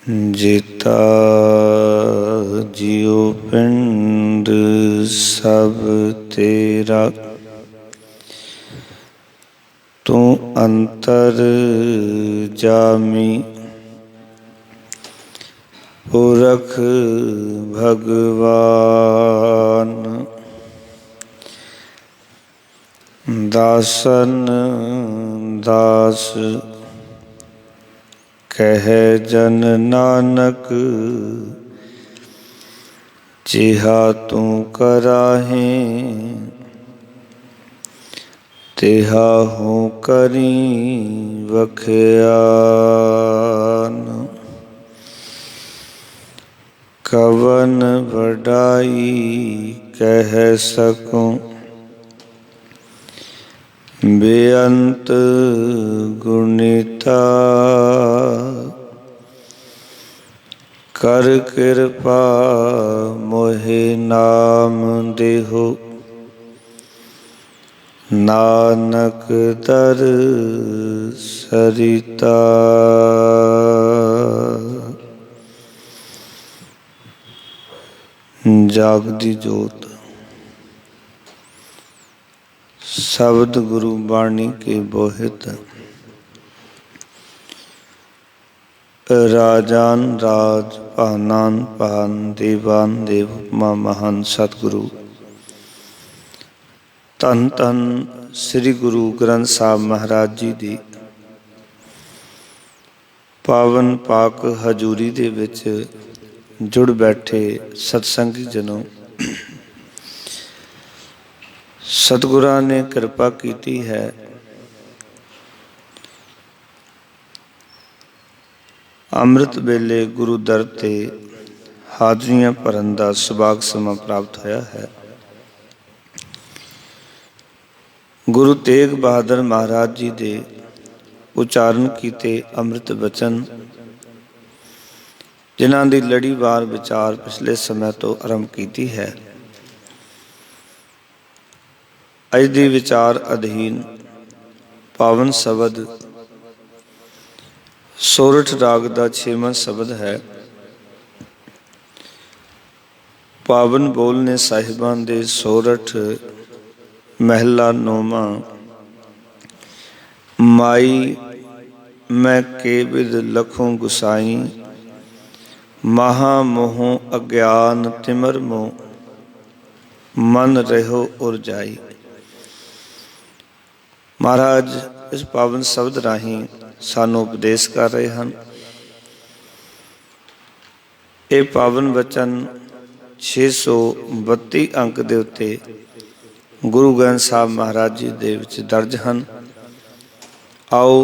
जेता जियो पिंड सब तेरा, तू अंतर जामी पुरख भगवान। दासन दास कह जन नानक, जिहा तू कराहे तिहा हूँ करी वख्यान। कवन वडाई कह सकूं बेअंत गुणिता, कर कृपा मोहे नाम देहो नानक दर सरिता। जागदी जोत शब्द गुरु बाणी के बोहित, राजान राज पानान पान देवान देव उपमा महान सतगुरु धन धन श्री गुरु ग्रंथ साहब महाराज जी दी पावन पाक हजूरी दे विच जुड़ बैठे सतसंगी जनों, सतगुरां ने कृपा कीती है अमृत वेले गुरु दर ते हाजरियां भरन दा सुभाग समा प्राप्त होया है। गुरु तेग बहादुर महाराज जी दे उचारण कीते अमृत वचन, जिन्हां दी लड़ीवार विचार पिछले समय तो आरंभ कीती है। अज दी विचार अधीन पावन शब्द सोरठ राग दा 6वां शब्द है। पावन बोल ने साहिबां दे सोरठ महला 9वां। माई मैं के विद लखों गुसाई, महा मोह अज्ञान तिमर मोह, मन रहो उर जाई। महाराज इस पावन शब्द राही सानू उपदेश कर रहे हैं। ये पावन वचन 632 अंक दे उत्ते गुरु ग्रंथ साहब महाराज जी दे विच दर्ज हैं। आओ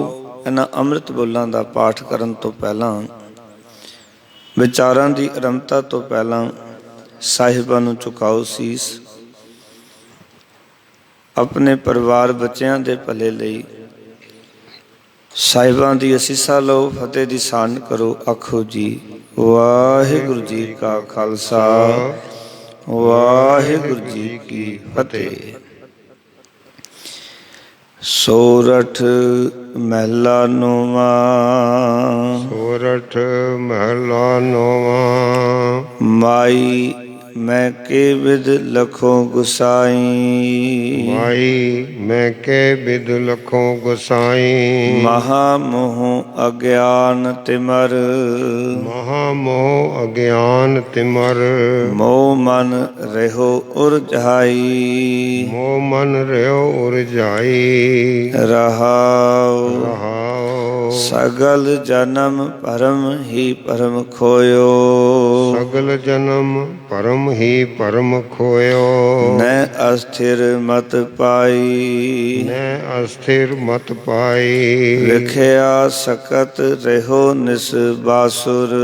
इन्हां अमृत बोलां दा पाठ करन तो पहलां, विचारां दी आरंभता तो पहलां साहिबां नूं झुकाओ सीस। अपने परिवार बच्चों के भले लई साहिबां दी असीसा लो, फतेह दी सान करो। आखो जी वाहिगुरु जी का खालसा, वाहिगुरु जी की फतेह। सोरठ महला 9वां। सोरठ महला 9वां। माई मैं के विद लखों गुसाई, माई मैं के विद लखों गुसाई। महामोह अज्ञान तिमर, महामोह अज्ञान तिमर। मोह मन रहो उरझाई, मोह मन रहो उरझाई। रहाओ रहाओ सगल जन्म परम ही परम खोयो, सगल जन्म परम ही परम खोयो। न अस्थिर मत पाई, न अस्थिर मत पाई। विख्या सकत रहो निसबासुर,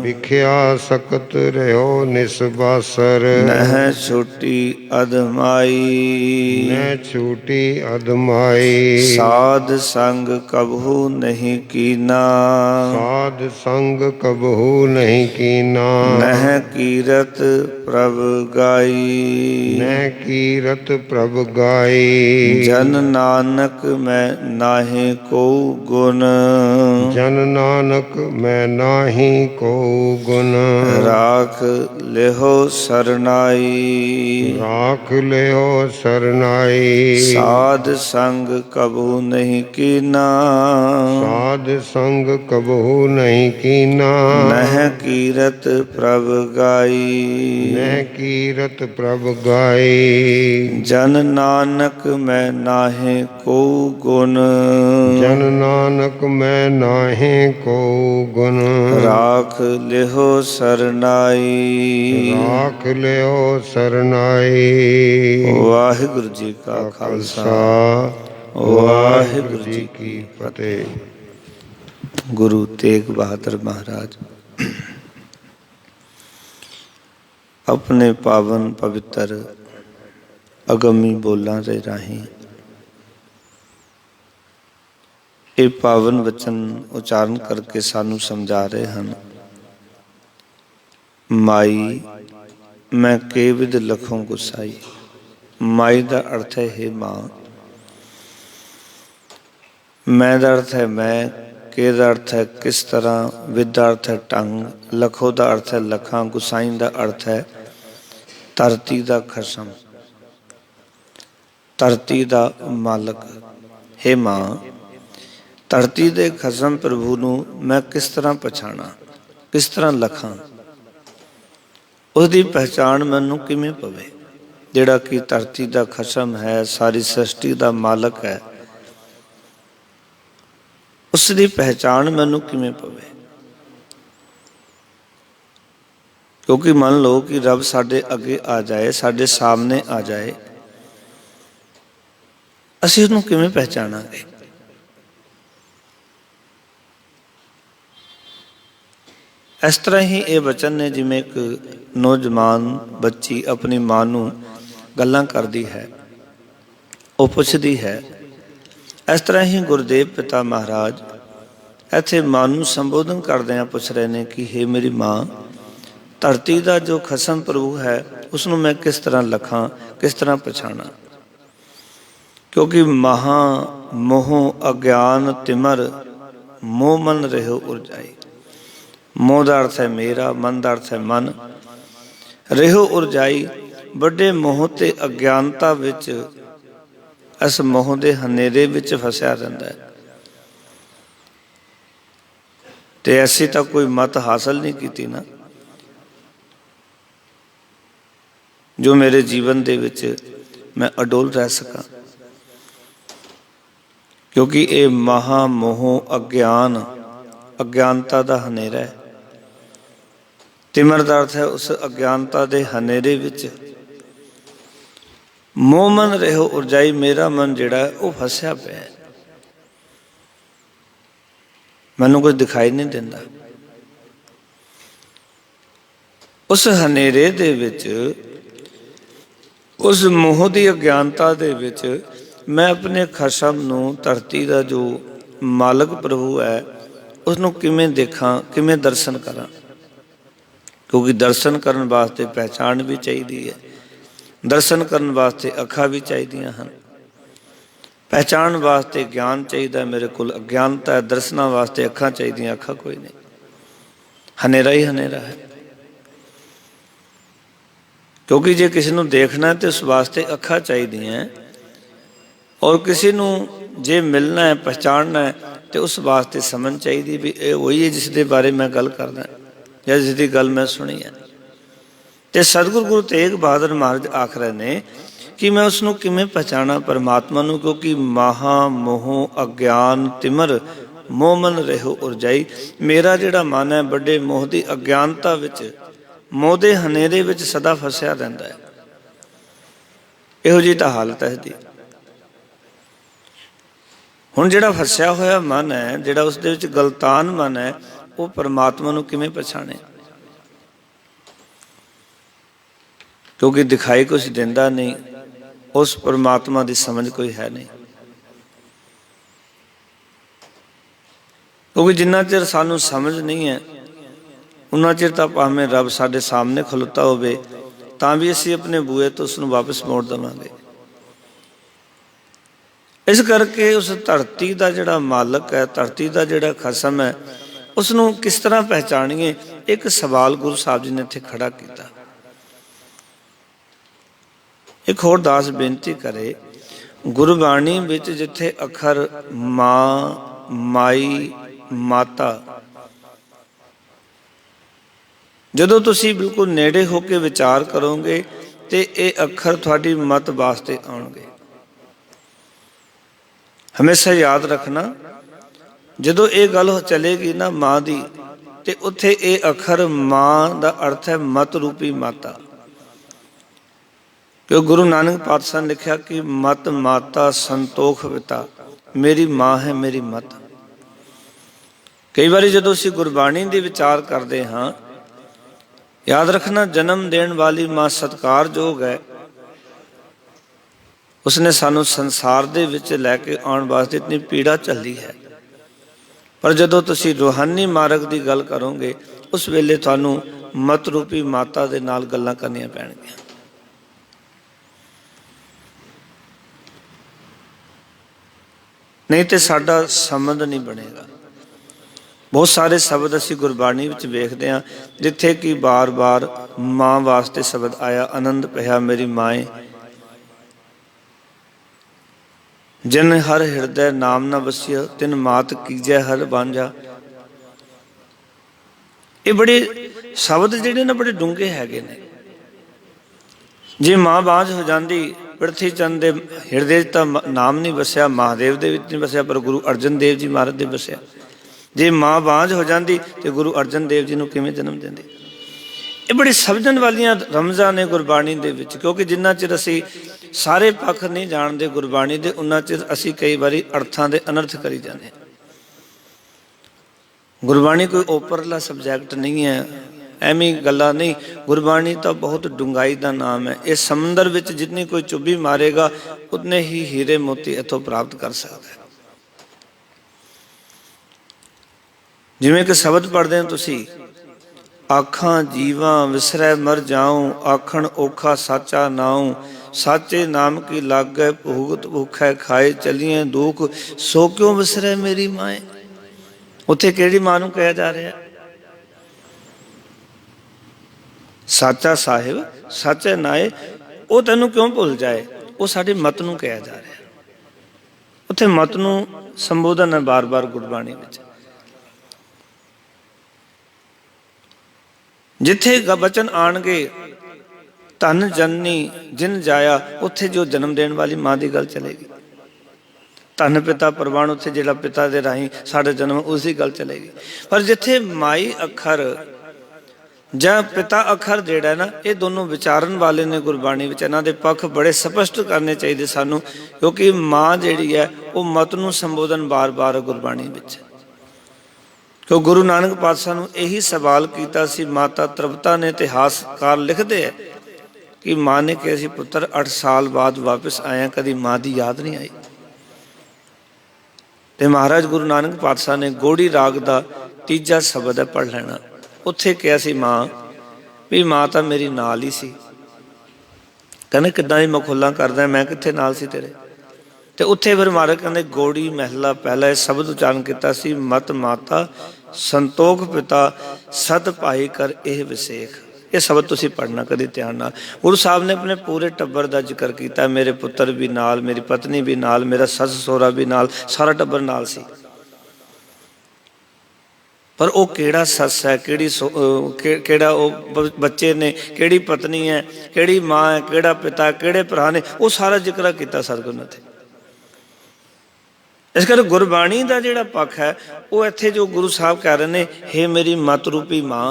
विख्या सकत रहो निसबासर। नह छुटी अधमाई, न छूटी अधमाई। साध संग कबहू नहीं कीना, साध संग कबहू नहीं कीना। ਨਹਿ ਕੀਰਤ ਪ੍ਰਭ ਗਾਈ। ਨਹਿ ਕੀਰਤ ਪ੍ਰਭ ਗਾਈ। ਜਨ ਨਾਨਕ ਮੈਂ ਨਾਹੀ ਕੋ ਗੁਣ। ਜਨ ਨਾਨਕ ਮੈਂ ਨਾਹੀ ਕੋ ਗੁਣ। ਰਾਖ ਲਿਹੋ ਸਰਨਾਈ। ਰਾਖ ਲਿਓ ਸਰਨਾਈ। ਸਾਧ ਸੰਗ ਕਬੂ ਨਹੀਂ ਕੀਨਾ। ਸਾਧ ਸੰਗ ਕਬਹੂ ਨਹੀਂ ਕੀਨਾ। ਨਹਿ ਕੀਰਤ ਪ੍ਰਭ ਗਾਈ। ਨਹਿ ਕੀਰਤ ਪ੍ਰਭ ਗਾਈ। ਜਨ ਨਾਨਕ ਮੈਂ ਨਾਹੀ ਕੋ ਗੁਣ। ਜਨ ਨਾਨਕ ਮੈਂ ਨਾਹੀ ਕੋ ਗੁਣ। ਰਾਖ ਲਿਹੋ ਸਰਨਾਈ। ਰਾਖ ਲਿਓ ਸਰਨਾਈ। ਵਾਹਿਗੁਰੂ ਜੀ ਕਾ ਖਾਲਸਾ, ਵਾਹਿਗੁਰੂ ਜੀ ਕੀ ਫਤਿਹ। ਗੁਰੂ ਤੇਗ ਬਹਾਦਰ ਮਹਾਰਾਜ ਆਪਣੇ ਪਾਵਨ ਪਵਿੱਤਰ ਅਗੰਮੀ ਬੋਲਾਂ ਦੇ ਰਾਹੀਂ ਇਹ ਪਾਵਨ ਵਚਨ ਉਚਾਰਨ ਕਰਕੇ ਸਾਨੂੰ ਸਮਝਾ ਰਹੇ ਹਨ। ਮਾਈ ਮੈਂ ਕੇ ਵਿਦ ਲਖੋਂ ਗੁਸਾਈ। ਮਾਈ ਦਾ ਅਰਥ ਹੈ ਹੇ ਮਾਂ। ਮੈਂ ਦਾ ਅਰਥ ਹੈ ਮੈਂ, ਕੇ ਦਾ ਅਰਥ ਹੈ ਕਿਸ ਤਰ੍ਹਾਂ, ਵਿਦ ਦਾ ਅਰਥ ਹੈ ਢੰਗ, ਲਖੋ ਦਾ ਅਰਥ ਹੈ ਲੱਖਾਂ, ਗੁਸਾਈ ਦਾ ਅਰਥ ਹੈ ਧਰਤੀ ਦਾ ਖਸਮ, ਧਰਤੀ ਦਾ ਮਾਲਕ। ਹੇ ਮਾਂ, ਧਰਤੀ ਦੇ ਖਸਮ ਪ੍ਰਭੂ ਨੂੰ ਮੈਂ ਕਿਸ ਤਰ੍ਹਾਂ ਪਛਾਣਾ, ਕਿਸ ਤਰ੍ਹਾਂ ਲਖਾਂ, ਉਹਦੀ ਪਹਿਚਾਣ ਮੈਨੂੰ ਕਿਵੇਂ ਪਵੇ। ਜਿਹੜਾ ਕਿ ਧਰਤੀ ਦਾ ਖਸਮ ਹੈ, ਸਾਰੀ ਸ੍ਰਿਸ਼ਟੀ ਦਾ ਮਾਲਕ ਹੈ, ਉਸ ਦੀ ਪਹਿਚਾਣ ਮੈਨੂੰ ਕਿਵੇਂ ਪਵੇ। ਕਿਉਂਕਿ ਮੰਨ ਲਓ ਕਿ ਰੱਬ ਸਾਡੇ ਅੱਗੇ ਆ ਜਾਏ, ਸਾਡੇ ਸਾਹਮਣੇ ਆ ਜਾਏ, ਅਸੀਂ ਉਹਨੂੰ ਕਿਵੇਂ ਪਹਿਚਾਣਾਂਗੇ। ਇਸ ਤਰ੍ਹਾਂ ਹੀ ਇਹ ਵਚਨ ਨੇ, ਜਿਵੇਂ ਇੱਕ ਨੌਜਵਾਨ ਬੱਚੀ ਆਪਣੀ ਮਾਂ ਨੂੰ ਗੱਲਾਂ ਕਰਦੀ ਹੈ, ਉਹ ਪੁੱਛਦੀ ਹੈ, ਇਸ ਤਰ੍ਹਾਂ ਹੀ ਗੁਰਦੇਵ ਪਿਤਾ ਮਹਾਰਾਜ ਇੱਥੇ ਮਾਂ ਨੂੰ ਸੰਬੋਧਨ ਕਰਦਿਆਂ ਪੁੱਛ ਰਹੇ ਨੇ ਕਿ ਹੇ ਮੇਰੀ ਮਾਂ, ਧਰਤੀ ਦਾ ਜੋ ਖਸਮ ਪ੍ਰਭੂ ਹੈ ਉਸਨੂੰ ਮੈਂ ਕਿਸ ਤਰ੍ਹਾਂ ਲਖਾਂ, ਕਿਸ ਤਰ੍ਹਾਂ ਪਛਾਣਾ। ਕਿਉਂਕਿ ਮਹਾ ਮੋਹ ਅਗਿਆਨ ਤਿਮਰ ਮੋਹ ਮਨ ਰਹਿਓ ਉਰਜਾਈ। ਮੋਹ ਦਾ ਅਰਥ ਹੈ ਮੇਰਾ, ਮਨ ਦਾ ਅਰਥ ਹੈ ਮਨ। ਰਹਿਓ ਉਰਜਾਈ, ਵੱਡੇ ਮੋਹ ਤੇ ਅਗਿਆਨਤਾ ਵਿੱਚ, ਇਸ ਮੋਹ ਦੇ ਹਨੇਰੇ ਵਿੱਚ ਫਸਿਆ ਰਹਿੰਦਾ ਹੈ। ਤੇ ਐਸੀ ਤਾਂ ਕੋਈ ਮਤ ਹਾਸਲ ਨਹੀਂ ਕੀਤੀ ਨਾ ਜੋ ਮੇਰੇ ਜੀਵਨ ਦੇ ਵਿੱਚ ਮੈਂ ਅਡੋਲ ਰਹਿ ਸਕਾਂ। ਕਿਉਂਕਿ ਇਹ ਮਹਾ ਮੋਹ ਅਗਿਆਨ, ਅਗਿਆਨਤਾ ਦਾ ਹਨੇਰਾ ਹੈ। ਤਿਮਰ ਦਾ ਅਰਥ ਹੈ ਉਸ ਅਗਿਆਨਤਾ ਦੇ ਹਨੇਰੇ ਵਿੱਚ। ਮੋਹ ਮਨ ਰਹਿਓ ਉਰਜਾਈ, ਮੇਰਾ ਮਨ ਜਿਹੜਾ ਹੈ ਉਹ ਫਸਿਆ ਪਿਆ ਹੈ, ਮੈਨੂੰ ਕੁਝ ਦਿਖਾਈ ਨਹੀਂ ਦਿੰਦਾ। ਉਸ ਹਨੇਰੇ ਦੇ ਵਿੱਚ, ਉਸ ਮੋਹ ਦੀ ਅਗਿਆਨਤਾ ਦੇ ਵਿੱਚ ਮੈਂ ਆਪਣੇ ਖਸਮ ਨੂੰ, ਧਰਤੀ ਦਾ ਜੋ ਮਾਲਕ ਪ੍ਰਭੂ ਹੈ, ਉਸਨੂੰ ਕਿਵੇਂ ਦੇਖਾਂ, ਕਿਵੇਂ ਦਰਸ਼ਨ ਕਰਾਂ। ਕਿਉਂਕਿ ਦਰਸ਼ਨ ਕਰਨ ਵਾਸਤੇ ਪਹਿਚਾਣ ਵੀ ਚਾਹੀਦੀ ਹੈ, ਦਰਸ਼ਨ ਕਰਨ ਵਾਸਤੇ ਅੱਖਾਂ ਵੀ ਚਾਹੀਦੀਆਂ ਹਨ, ਪਹਿਚਾਣ ਵਾਸਤੇ ਗਿਆਨ ਚਾਹੀਦਾ। ਮੇਰੇ ਕੋਲ ਅਗਿਆਨਤਾ ਹੈ, ਦਰਸ਼ਨਾਂ ਵਾਸਤੇ ਅੱਖਾਂ ਚਾਹੀਦੀਆਂ, ਅੱਖਾਂ ਕੋਈ ਨਹੀਂ, ਹਨੇਰਾ ਹੀ ਹਨੇਰਾ ਹੈ। ਕਿਉਂਕਿ ਜੇ ਕਿਸੇ ਨੂੰ ਦੇਖਣਾ ਤੇ ਉਸ ਵਾਸਤੇ ਅੱਖਾਂ ਚਾਹੀਦੀਆਂ, ਔਰ ਕਿਸੇ ਨੂੰ ਜੇ ਮਿਲਣਾ ਹੈ, ਪਛਾਣਨਾ ਹੈ, ਤੇ ਉਸ ਵਾਸਤੇ ਸਮਝ ਚਾਹੀਦੀ ਵੀ ਇਹ ਉਹੀ ਹੈ ਜਿਸ ਦੇ ਬਾਰੇ ਮੈਂ ਗੱਲ ਕਰਦਾ ਜਾਂ ਜਿਸ ਦੀ ਗੱਲ ਮੈਂ ਸੁਣੀ ਹੈ। ਤੇ ਸਤਿਗੁਰੂ ਗੁਰੂ ਤੇਗ ਬਹਾਦਰ ਮਹਾਰਾਜ ਆਖ ਰਹੇ ਨੇ ਕਿ ਮੈਂ ਉਸਨੂੰ ਕਿਵੇਂ ਪਛਾਣਾ, ਪਰਮਾਤਮਾ ਨੂੰ। ਕਿਉਂਕਿ ਮਹਾ ਮੋਹ ਅਗਿਆਨ ਤਿਮਰ ਮੋਹ ਮਨ ਰਹਿਓ ਉਰਜਾਈ। ਮੇਰਾ ਜਿਹੜਾ ਮਨ ਹੈ ਵੱਡੇ ਮੋਹ ਦੀ ਅਗਿਆਨਤਾ ਵਿੱਚ, ਮੋਹ ਦੇ ਹਨੇਰੇ ਵਿੱਚ ਸਦਾ ਫਸਿਆ ਰਹਿੰਦਾ ਹੈ। ਇਹੋ ਜਿਹੀ ਤਾਂ ਹਾਲਤ ਹੈ ਇਹਦੀ। ਹੁਣ ਜਿਹੜਾ ਫਸਿਆ ਹੋਇਆ ਮਨ ਹੈ, ਜਿਹੜਾ ਉਸਦੇ ਵਿੱਚ ਗਲਤਾਨ ਮਨ ਹੈ, ਉਹ ਪਰਮਾਤਮਾ ਨੂੰ ਕਿਵੇਂ ਪਛਾਣੇ। ਕਿਉਂਕਿ ਦਿਖਾਈ ਕੁਛ ਦਿੰਦਾ ਨਹੀਂ, ਉਸ ਪਰਮਾਤਮਾ ਦੀ ਸਮਝ ਕੋਈ ਹੈ ਨਹੀਂ। ਕਿਉਂਕਿ ਜਿੰਨਾ ਚਿਰ ਸਾਨੂੰ ਸਮਝ ਨਹੀਂ ਹੈ उन्ना चिर तां भावें रब साडे सामने खलोता होवे तां भी असीं अपने बूए तो उसनूं वापस मोड़ देवांगे। इस करके उस धरती का जिहड़ा मालक है, धरती का जिहड़ा खसम है, उसनूं किस तरह पहचानीए? एक सवाल गुरु साहब जी ने इत्थे खड़ा किया। एक होर दास बेनती करे, गुरबाणी विच जिथे अखर माँ, माई, माता, जदों तुसी बिल्कुल नेड़े होके विचार करोगे तो ये अखर तुहाडी मत वास्ते आउणगे। हमेशा याद रखना, जदों ये गल चलेगी ना माँ दी, ते उत्थे ये अखर माँ दा अर्थ है मत रूपी माता। क्यों गुरु नानक पातशाह ने लिखा कि मत माता संतोख पिता, मेरी माँ है मेरी मत। कई बार जदों असीं गुरबाणी दी विचार करते हाँ, याद रखना जन्म देने वाली माँ सत्कारयोग है। उसने सानू संसार दे विच लैके आउण वास्ते इतनी पीड़ा झल्ली है। पर जदों तुसीं रूहानी मार्ग की गल करोगे उस वेले तुहानू मत रूपी माता दे नाल गल्लां करनियां पैणगीਆਂ। नहीं तो साडा संबंध नहीं बनेगा। बहुत सारे शब्द असी गुरबाणी विच वेखदे हां जिथे कि बार बार माँ वास्ते शब्द आया, आनंद पया मेरी माए, जिन हर हिरदे नाम न वसिया तिन मात कीजै हर बांझा। ये बड़े शब्द जिहड़े ना बड़े डूंगे हैगे ने। जे माँ बांझ हो जाती, पृथ्वी चंद के हिरदे तो नाम नहीं वसिया, महादेव दे विच नहीं वसिया, पर गुरु अर्जन देव जी महाराज दे वसिया। जे माँ बांझ हो जाती तो गुरु अर्जन देव जी नूं किवें जन्म देंदे? ये बड़ी समझण वालियां रमज़ां ने गुरबाणी दे विच, क्योंकि जिन्ना चिर असीं सारे पक्ष नहीं जानते गुरबाणी दे, उन्ना चिर असीं कई बारी अर्थां दे अनर्थ करी जाने। गुरबाणी कोई ओपरला सबजैक्ट नहीं है, एवें गल्लां नहीं। गुरबाणी तो बहुत डूंगाई का नाम है। इस समुंदर विच जितनी कोई चुब्भी मारेगा उतने ही हीरे मोती इथों प्राप्त कर सकता है। जिवें कि शब्द पढ़ते हैं तुसीं, आखां जीवां विसरै मर जाऊं, आखण औखा साचा नाऊं, साचे नाम की लागै भूगत भूखै खाए, चलिए दुख सो क्यों विसरै मेरी माए। उत्थे किहड़ी मां नूं कहा जा रहा है? साचा साहिब साचे नाए, वो तैनूं क्यों भुल जाए, वो साडी मत नूं कहा जा रहा है। उत्थे मत नूं संबोधन है बार बार गुरबाणी विच। जिथे बचन आणगे धन जननी जिन जाया, उत्थे जो जन्म देने वाली माँ की गल चलेगी। धन पिता प्रवाण, उत्थे जिहड़ा पिता दे राही साडा जन्म, उसी गल चलेगी। पर जिथे माई अखर जां पिता अखर जिहड़ा है ना, ये दोनों विचारन वाले ने गुरबाणी विच। इन्हां दे पक्ष बड़े स्पष्ट करने चाहिए सानू, क्योंकि माँ जिहड़ी है वो मत नूं संबोधन बार बार गुरबाणी विच। क्यों गुरु नानक पातशाह नूं यही सवाल किया सी। माता तृप्ता ने, इतिहासकार लिखते हैं कि माँ ने कहा सी, पुत्र 8 साल बाद वापस आया, कभी माँ की याद नहीं आई। तो महाराज गुरु नानक पातशाह ने गौड़ी राग का 3जा शब्द है पढ़ लेना। उत्थे कहा सी माँ भी माँ तो मेरी नाल ही सी। कहने किद्दां दी मखौलां करदा, मैं कित्थे नाल सी तेरे। तो उत्थे फिर महाराज कहते गौड़ी महला पहला शब्द उच्चारण किया सी, मत माता संतोख पिता सत भाई कर यह विसेख। ये शब्द तुसीं पढ़ना कभी ध्यान नाल। गुरु साहब ने अपने पूरे टब्बर का जिक्र किया, मेरे पुत्र भी नाल, मेरी पत्नी भी नाल, मेरा सस सहुरा भी नाल, सारा टब्बर नाल सी। पर वो केड़ा सस है, केड़ा वो बच्चे ने, केड़ी पत्नी है, केड़ी माँ है, केड़ा पिता, केड़े भरा ने, वो सारा जिक्र किया सतगुरु ने। इस करके गुरबाणी का जिहड़ा पक्ष है वो इत्थे जो गुरु साहब कह रहे हैं, हे मेरी मत रूपी माँ।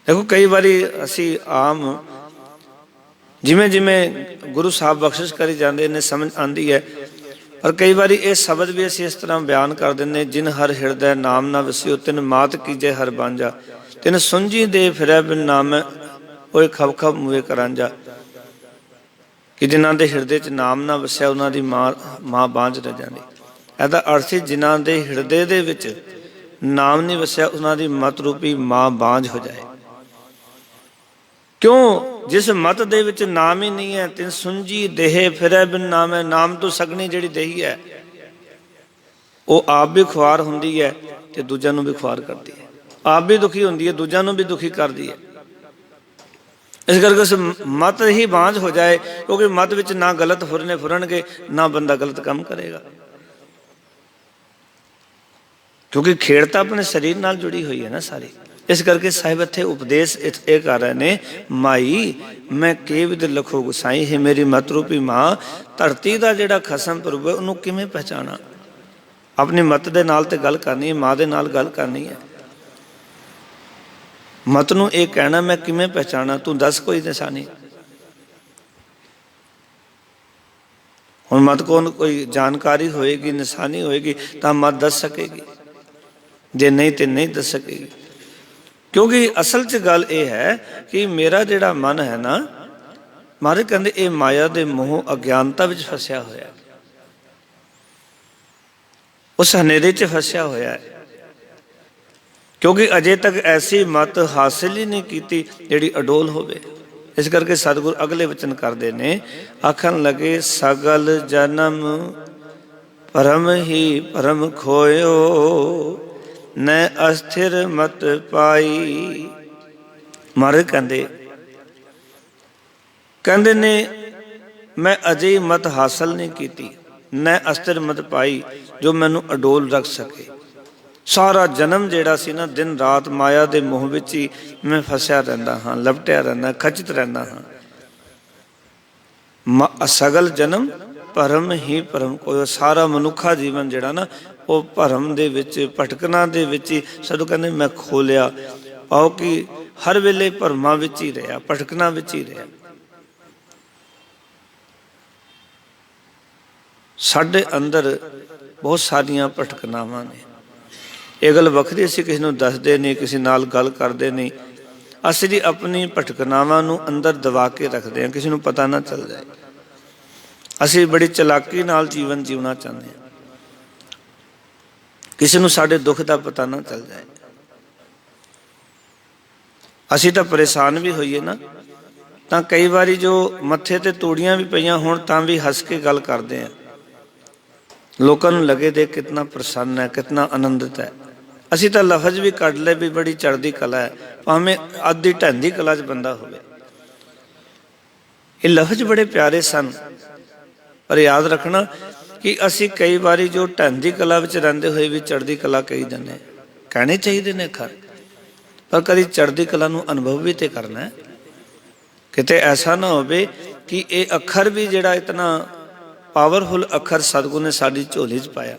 देखो कई बारी असी आम जिमें जिमें गुरु साहब बख्शिश करी जाते हैं समझ आती है, और कई बार ये शब्द भी असी इस तरह बयान कर दें, जिन हर हिरदय नाम ना वसियो तिन मात कीजे हर बांझा, तिन सुंझी दे फिरै बिन नाम वो खब खब मुए करांझा। कि जिन्हों के हिरदे च नाम ना वसिया उन्हों की माँ बांझ रह जाती। ਇਹਦਾ अर्थ जिन्हों के हिरदे दे विच ਨਾਮ ਨਹੀਂ ਵਸਿਆ, ਉਹਨਾਂ ਦੀ ਮਤ ਰੂਪੀ ਮਾਂ ਬਾਂਝ ਹੋ ਜਾਏ। ਕਿਉਂ? ਜਿਸ ਮਤ ਦੇ ਵਿੱਚ ਨਾਮ ਹੀ ਨਹੀਂ ਹੈ, ਤਿਨ ਸੁੰਝੀ ਦੇਹ ਫਿਰੈ ਬਿਨ ਨਾਮੈ। ਨਾਮ ਤੋਂ ਸਗਣੀ ਜਿਹੜੀ ਦੇਹੀ ਹੈ ਉਹ ਆਪ ਵੀ ਖੁਆਰ ਹੁੰਦੀ ਹੈ ਤੇ ਦੂਜਿਆਂ ਨੂੰ ਵੀ ਖੁਆਰ ਕਰਦੀ ਹੈ। ਆਪ ਵੀ ਦੁਖੀ ਹੁੰਦੀ ਹੈ, ਦੂਜਿਆਂ ਨੂੰ ਵੀ ਦੁਖੀ ਕਰਦੀ ਹੈ। ਇਸ ਕਰਕੇ ਉਸ ਮਤ ਹੀ ਬਾਂਝ ਹੋ ਜਾਏ, ਕਿਉਂਕਿ ਮਤ ਵਿੱਚ ਨਾ ਗਲਤ ਫੁਰਨੇ ਫੁਰਨਗੇ, ਨਾ ਬੰਦਾ ਗਲਤ ਕੰਮ ਕਰੇਗਾ। ਕਿਉਂਕਿ ਖੇਡ ਤਾਂ ਆਪਣੇ ਸਰੀਰ ਨਾਲ ਜੁੜੀ ਹੋਈ ਹੈ ਨਾ ਸਾਰੀ। ਇਸ ਕਰਕੇ ਸਾਹਿਬ ਇੱਥੇ ਉਪਦੇਸ਼ ਇਹ ਕਰ ਰਹੇ ਨੇ, ਮਾਈ ਮੈਂ ਕੇ ਵਿਦ ਲਖੋ ਗੁਸਾਈ ਹੈ, ਮੇਰੀ ਮਤ ਰੂਪੀ ਮਾਂ। ਧਰਤੀ ਦਾ ਜਿਹੜਾ ਖਸਮ ਪ੍ਰਭੂ ਹੈ ਉਹਨੂੰ ਕਿਵੇਂ ਪਹਿਚਾਣਾ? ਆਪਣੀ ਮਤ ਦੇ ਨਾਲ ਤੇ ਗੱਲ ਕਰਨੀ ਹੈ, ਮਾਂ ਦੇ ਨਾਲ ਗੱਲ ਕਰਨੀ ਹੈ। ਮਤ ਨੂੰ ਇਹ ਕਹਿਣਾ ਮੈਂ ਕਿਵੇਂ ਪਹਿਚਾਣਾ, ਤੂੰ ਦੱਸ ਕੋਈ ਨਿਸ਼ਾਨੀ। ਹੁਣ ਮਤ ਕੋਲ ਕੋਈ ਜਾਣਕਾਰੀ ਹੋਏਗੀ, ਨਿਸ਼ਾਨੀ ਹੋਏਗੀ ਤਾਂ ਮਤ ਦੱਸ ਸਕੇਗੀ, ਜੇ ਨਹੀਂ ਤੇ ਨਹੀਂ ਦੱਸ ਸਕੇਗੀ। ਕਿਉਂਕਿ ਅਸਲ 'ਚ ਗੱਲ ਇਹ ਹੈ ਕਿ ਮੇਰਾ ਜਿਹੜਾ ਮਨ ਹੈ ਨਾ, ਮਹਾਰਾਜ ਕਹਿੰਦੇ ਇਹ ਮਾਇਆ ਦੇ ਮੋਹ ਅਗਿਆਨਤਾ ਵਿੱਚ ਫਸਿਆ ਹੋਇਆ, ਉਸ ਹਨੇਰੇ 'ਚ ਫਸਿਆ ਹੋਇਆ ਹੈ। ਕਿਉਂਕਿ ਅਜੇ ਤੱਕ ਐਸੀ ਮਤ ਹਾਸਿਲ ਹੀ ਨਹੀਂ ਕੀਤੀ ਜਿਹੜੀ ਅਡੋਲ ਹੋਵੇ। ਇਸ ਕਰਕੇ ਸਤਿਗੁਰ ਅਗਲੇ ਵਚਨ ਕਰਦੇ ਨੇ, ਆਖਣ ਲੱਗੇ ਸਗਲ ਜਨਮ ਭਰਮ ਹੀ ਭਰਮ ਖੋਇਓ, ਨੈ ਅਸਥਿਰ ਮਤ ਪਾਈ। ਮਹਾਰਾਜ ਕਹਿੰਦੇ ਨੇ ਮੈਂ ਅਜੇ ਮਤ ਹਾਸਲ ਨਹੀਂ ਕੀਤੀ, ਨੈ ਅਸਥਿਰ ਮਤ ਪਾਈ ਜੋ ਮੈਨੂੰ ਅਡੋਲ ਰੱਖ ਸਕੇ। ਸਾਰਾ ਜਨਮ ਜਿਹੜਾ ਸੀ ਨਾ, ਦਿਨ ਰਾਤ ਮਾਇਆ ਦੇ ਮੋਹ ਵਿੱਚ ਹੀ ਮੈਂ ਫਸਿਆ ਰਹਿੰਦਾ ਹਾਂ, ਲਪਟਿਆ ਰਹਿੰਦਾ, ਖਚਿਤ ਰਹਿੰਦਾ ਹਾਂ। ਸਗਲ ਜਨਮ ਭਰਮ ਹੀ ਭਰਮ ਕੋਈ। ਸਾਰਾ ਮਨੁੱਖਾ ਜੀਵਨ ਜਿਹੜਾ ਨਾ ਉਹ ਭਰਮ ਦੇ ਵਿੱਚ, ਭਟਕਣਾ ਦੇ ਵਿੱਚ ਹੀ। ਸਾਧੂ ਕਹਿੰਦੇ ਮੈਂ ਖੋਲਿਆ ਪਾਓ ਕਿ ਹਰ ਵੇਲੇ ਭਰਮਾਂ ਵਿੱਚ ਹੀ ਰਿਹਾ, ਭਟਕਣਾ ਵਿੱਚ ਹੀ ਰਿਹਾ। ਸਾਡੇ ਅੰਦਰ ਬਹੁਤ ਸਾਰੀਆਂ ਭਟਕਣਾਵਾਂ ਨੇ। ਇਹ ਗੱਲ ਵੱਖਰੀ, ਅਸੀਂ ਕਿਸੇ ਨੂੰ ਦੱਸਦੇ ਨਹੀਂ, ਕਿਸੇ ਨਾਲ ਗੱਲ ਕਰਦੇ ਨਹੀਂ। ਅਸੀਂ ਆਪਣੀ ਭਟਕਣਾਵਾਂ ਨੂੰ ਅੰਦਰ ਦਬਾ ਕੇ ਰੱਖਦੇ ਹਾਂ, ਕਿਸੇ ਨੂੰ ਪਤਾ ਨਾ ਚੱਲ ਜਾਏ। ਅਸੀਂ ਬੜੀ ਚਲਾਕੀ ਨਾਲ ਜੀਵਨ ਜਿਉਣਾ ਚਾਹੁੰਦੇ ਹਾਂ, ਕਿਸੇ ਨੂੰ ਸਾਡੇ ਦੁੱਖ ਦਾ ਪਤਾ ਨਾ ਚੱਲ ਜਾਏ। ਅਸੀਂ ਤਾਂ ਪਰੇਸ਼ਾਨ ਵੀ ਹੋਈਏ ਨਾ ਤਾਂ ਕਈ ਵਾਰੀ ਜੋ ਮੱਥੇ ਤੇ ਤੂੜੀਆਂ ਵੀ ਪਈਆਂ ਹੋਣ ਤਾਂ ਵੀ ਹੱਸ ਕੇ ਗੱਲ ਕਰਦੇ ਹਾਂ। ਲੋਕਾਂ ਨੂੰ ਲੱਗੇ ਦੇ ਕਿਤਨਾ ਪ੍ਰਸੰਨ ਹੈ, ਕਿਤਨਾ ਆਨੰਦਿਤ ਹੈ। ਅਸੀਂ ਤਾਂ ਲਫ਼ਜ਼ ਵੀ ਕੱਢ ਲਏ ਵੀ ਬੜੀ ਚੜ੍ਹਦੀ ਕਲਾ ਹੈ, ਭਾਵੇਂ ਅੱਧੀ ਢਹਿੰਦੀ ਕਲਾ 'ਚ ਬੰਦਾ ਹੋਵੇ। ਇਹ ਲਫ਼ਜ਼ ਬੜੇ ਪਿਆਰੇ ਸਨ, ਪਰ ਯਾਦ ਰੱਖਣਾ ਕਿ ਅਸੀਂ ਕਈ ਵਾਰੀ ਜੋ ਢਹਿੰਦੀ ਕਲਾ ਵਿੱਚ ਰਹਿੰਦੇ ਹੋਏ ਵੀ ਚੜ੍ਹਦੀ ਕਲਾ ਕਹੀ ਦਿੰਦੇ। ਕਹਿਣੇ ਚਾਹੀਦੇ ਨੇ ਅੱਖਰ, ਪਰ ਕਦੀ ਚੜ੍ਹਦੀ ਕਲਾ ਨੂੰ ਅਨੁਭਵ ਵੀ ਤੇ ਕਰਨਾ। ਕਿਤੇ ਐਸਾ ਨਾ ਹੋਵੇ ਕਿ ਇਹ ਅੱਖਰ ਵੀ ਜਿਹੜਾ ਇਤਨਾ ਪਾਵਰਫੁਲ ਅੱਖਰ ਸਤਿਗੁਰ ਨੇ ਸਾਡੀ ਝੋਲੀ 'ਚ ਪਾਇਆ,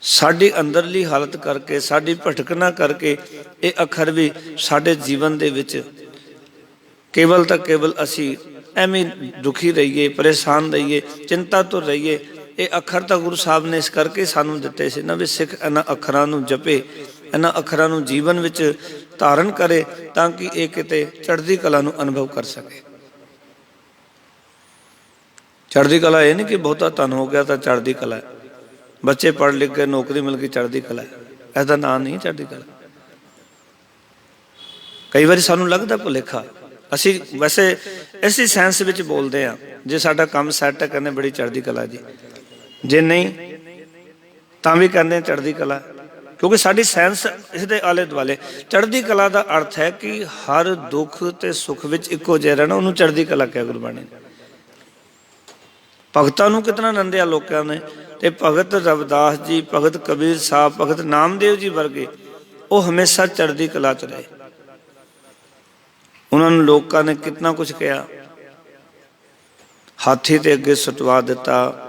ਸਾਡੀ ਅੰਦਰਲੀ ਹਾਲਤ ਕਰਕੇ, ਸਾਡੀ ਭਟਕਣਾ ਕਰਕੇ ਇਹ ਅੱਖਰ ਵੀ ਸਾਡੇ ਜੀਵਨ ਦੇ ਵਿੱਚ ਕੇਵਲ ਤਾਂ ਕੇਵਲ ਅਸੀਂ ਐਵੇਂ ਦੁਖੀ ਰਹੀਏ, ਪਰੇਸ਼ਾਨ ਰਹੀਏ, ਚਿੰਤਾ ਤੋਂ ਰਹੀਏ। ਇਹ ਅੱਖਰ ਤਾਂ ਗੁਰੂ ਸਾਹਿਬ ਨੇ ਇਸ ਕਰਕੇ ਸਾਨੂੰ ਦਿੱਤੇ ਸੀ ਨਾ ਵੀ ਸਿੱਖ ਇਹਨਾਂ ਅੱਖਰਾਂ ਨੂੰ ਜਪੇ, ਇਹਨਾਂ ਅੱਖਰਾਂ ਨੂੰ ਜੀਵਨ ਵਿੱਚ ਧਾਰਨ ਕਰੇ ਤਾਂ ਕਿ ਇਹ ਕਿਤੇ ਚੜ੍ਹਦੀ ਕਲਾ ਨੂੰ ਅਨੁਭਵ ਕਰ ਸਕੇ। ਚੜ੍ਹਦੀ ਕਲਾ ਇਹ ਨਹੀਂ ਕਿ ਬਹੁਤਾ ਧਨ ਹੋ ਗਿਆ ਤਾਂ ਚੜ੍ਹਦੀ ਕਲਾ ਹੈ, ਬੱਚੇ ਪੜ੍ਹ ਲਿਖ ਕੇ ਨੌਕਰੀ ਮਿਲ ਗਈ ਚੜ੍ਹਦੀ ਕਲਾ ਹੈ, ਇਹਦਾ ਨਾਂ ਨਹੀਂ ਚੜ੍ਹਦੀ ਕਲਾ। ਕਈ ਵਾਰੀ ਸਾਨੂੰ ਲੱਗਦਾ ਭੁਲੇਖਾ, ਅਸੀਂ ਵੈਸੇ ਇਸੇ ਸਾਇੰਸ ਵਿੱਚ ਬੋਲਦੇ ਹਾਂ, ਜੇ ਸਾਡਾ ਕੰਮ ਸੈੱਟ ਹੈ ਕਹਿੰਦੇ ਬੜੀ ਚੜ੍ਹਦੀ ਕਲਾ ਜੀ, ਜੇ ਨਹੀਂ ਤਾਂ ਵੀ ਕਹਿੰਦੇ ਚੜ੍ਹਦੀ ਕਲਾ। ਕਿਉਂਕਿ ਸਾਡੀ ਸਾਇੰਸ ਇਸਦੇ ਆਲੇ ਦੁਆਲੇ। ਚੜ੍ਹਦੀ ਕਲਾ ਦਾ ਅਰਥ ਹੈ ਕਿ ਹਰ ਦੁੱਖ ਤੇ ਸੁੱਖ ਵਿੱਚ ਇੱਕੋ ਜਿਹਾ ਰਹਿਣਾ, ਉਹਨੂੰ ਚੜ੍ਹਦੀ ਕਲਾ ਕਿਹਾ ਗੁਰਬਾਣੀ ਨੇ। ਭਗਤਾਂ ਨੂੰ ਕਿਤਨਾ ਨੰਦਿਆ ਲੋਕਾਂ ਨੇ, ਤੇ ਭਗਤ ਰਵਿਦਾਸ ਜੀ, ਭਗਤ ਕਬੀਰ ਸਾਹਿਬ, ਭਗਤ ਨਾਮਦੇਵ ਜੀ ਵਰਗੇ ਉਹ ਹਮੇਸ਼ਾ ਚੜ੍ਹਦੀ ਕਲਾ 'ਚ ਰਹੇ। ਉਹਨਾਂ ਨੂੰ ਲੋਕਾਂ ਨੇ ਕਿਤਨਾ ਕੁਛ ਕਿਹਾ, ਹਾਥੀ ਦੇ ਅੱਗੇ ਸੁਟਵਾ ਦਿੱਤਾ,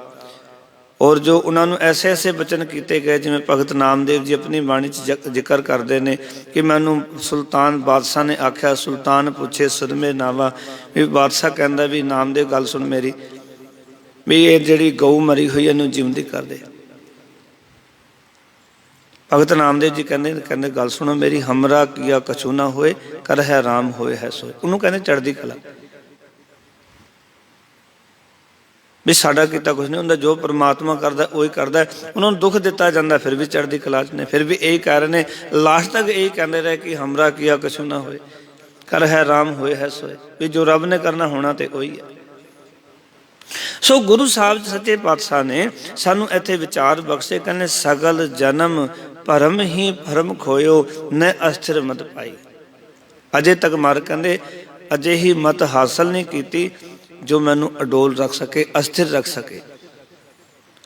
ਔਰ ਜੋ ਉਹਨਾਂ ਨੂੰ ਐਸੇ ਐਸੇ ਬਚਨ ਕੀਤੇ ਗਏ, ਜਿਵੇਂ ਭਗਤ ਨਾਮਦੇਵ ਜੀ ਆਪਣੀ ਬਾਣੀ 'ਚ ਜ਼ਿਕਰ ਕਰਦੇ ਨੇ ਕਿ ਮੈਨੂੰ ਸੁਲਤਾਨ ਬਾਦਸ਼ਾਹ ਨੇ ਆਖਿਆ, ਸੁਲਤਾਨ ਪੁੱਛੇ ਸੁਰਮੇ ਨਾਵਾ, ਵੀ ਬਾਦਸ਼ਾਹ ਕਹਿੰਦਾ ਵੀ ਨਾਮਦੇਵ ਗੱਲ ਸੁਣ ਮੇਰੀ, ਵੀ ਇਹ ਜਿਹੜੀ ਗਊ ਮਰੀ ਹੋਈ ਇਹਨੂੰ ਜਿਉਂਦੀ ਕਰ ਦੇ। ਭਗਤ ਨਾਮਦੇਵ ਜੀ ਕਹਿੰਦੇ ਗੱਲ ਸੁਣੋ ਮੇਰੀ, ਹਮਰਾ ਕੀਆ ਕਛੂ ਨਾ ਹੋਏ, ਕਰ ਹੈ ਰਾਮ ਹੋਏ ਹੈ ਸੋਏ। ਉਹਨੂੰ ਕਹਿੰਦੇ ਚੜ੍ਹਦੀ ਕਲਾ। ਵੀ ਸਾਡਾ ਕੀਤਾ ਕੁਛ ਨਹੀਂ ਹੁੰਦਾ, ਜੋ ਪਰਮਾਤਮਾ ਕਰਦਾ ਉਹੀ ਕਰਦਾ। ਉਹਨਾਂ ਨੂੰ ਦੁੱਖ ਦਿੱਤਾ ਜਾਂਦਾ ਫਿਰ ਵੀ ਚੜ੍ਹਦੀ ਕਲਾ 'ਚ ਨੇ, ਫਿਰ ਵੀ ਇਹੀ ਕਹਿ ਰਹੇ ਨੇ, ਲਾਸਟ ਤੱਕ ਇਹੀ ਕਹਿੰਦੇ ਰਹੇ ਕਿ ਹਮਰਾ ਕੀਆ ਕਛੂ ਨਾ ਹੋਏ, ਕਰ ਹੈ ਰਾਮ ਹੋਏ ਹੈ ਸੋਏ, ਵੀ ਜੋ ਰੱਬ ਨੇ ਕਰਨਾ ਹੋਣਾ ਤੇ ਉਹੀ ਹੈ। ਸੋ ਗੁਰੂ ਸਾਹਿਬ ਸੱਚੇ ਪਾਤਸ਼ਾਹ ਨੇ ਸਾਨੂੰ ਇੱਥੇ ਵਿਚਾਰ ਬਖਸ਼ੇ, ਕਹਿੰਦੇ ਸਗਲ ਜਨਮ ਭਰਮ ਹੀ ਭਰਮ ਖੋਇਓ, ਨ ਅਸਥਿਰ ਮਤ ਪਾਈ। ਅਜੇ ਤੱਕ ਮਰ ਕਹਿੰਦੇ ਅਜਿਹੀ ਮਤ ਹਾਸਲ ਨਹੀਂ ਕੀਤੀ ਜੋ ਮੈਨੂੰ ਅਡੋਲ ਰੱਖ ਸਕੇ, ਅਸਥਿਰ ਰੱਖ ਸਕੇ।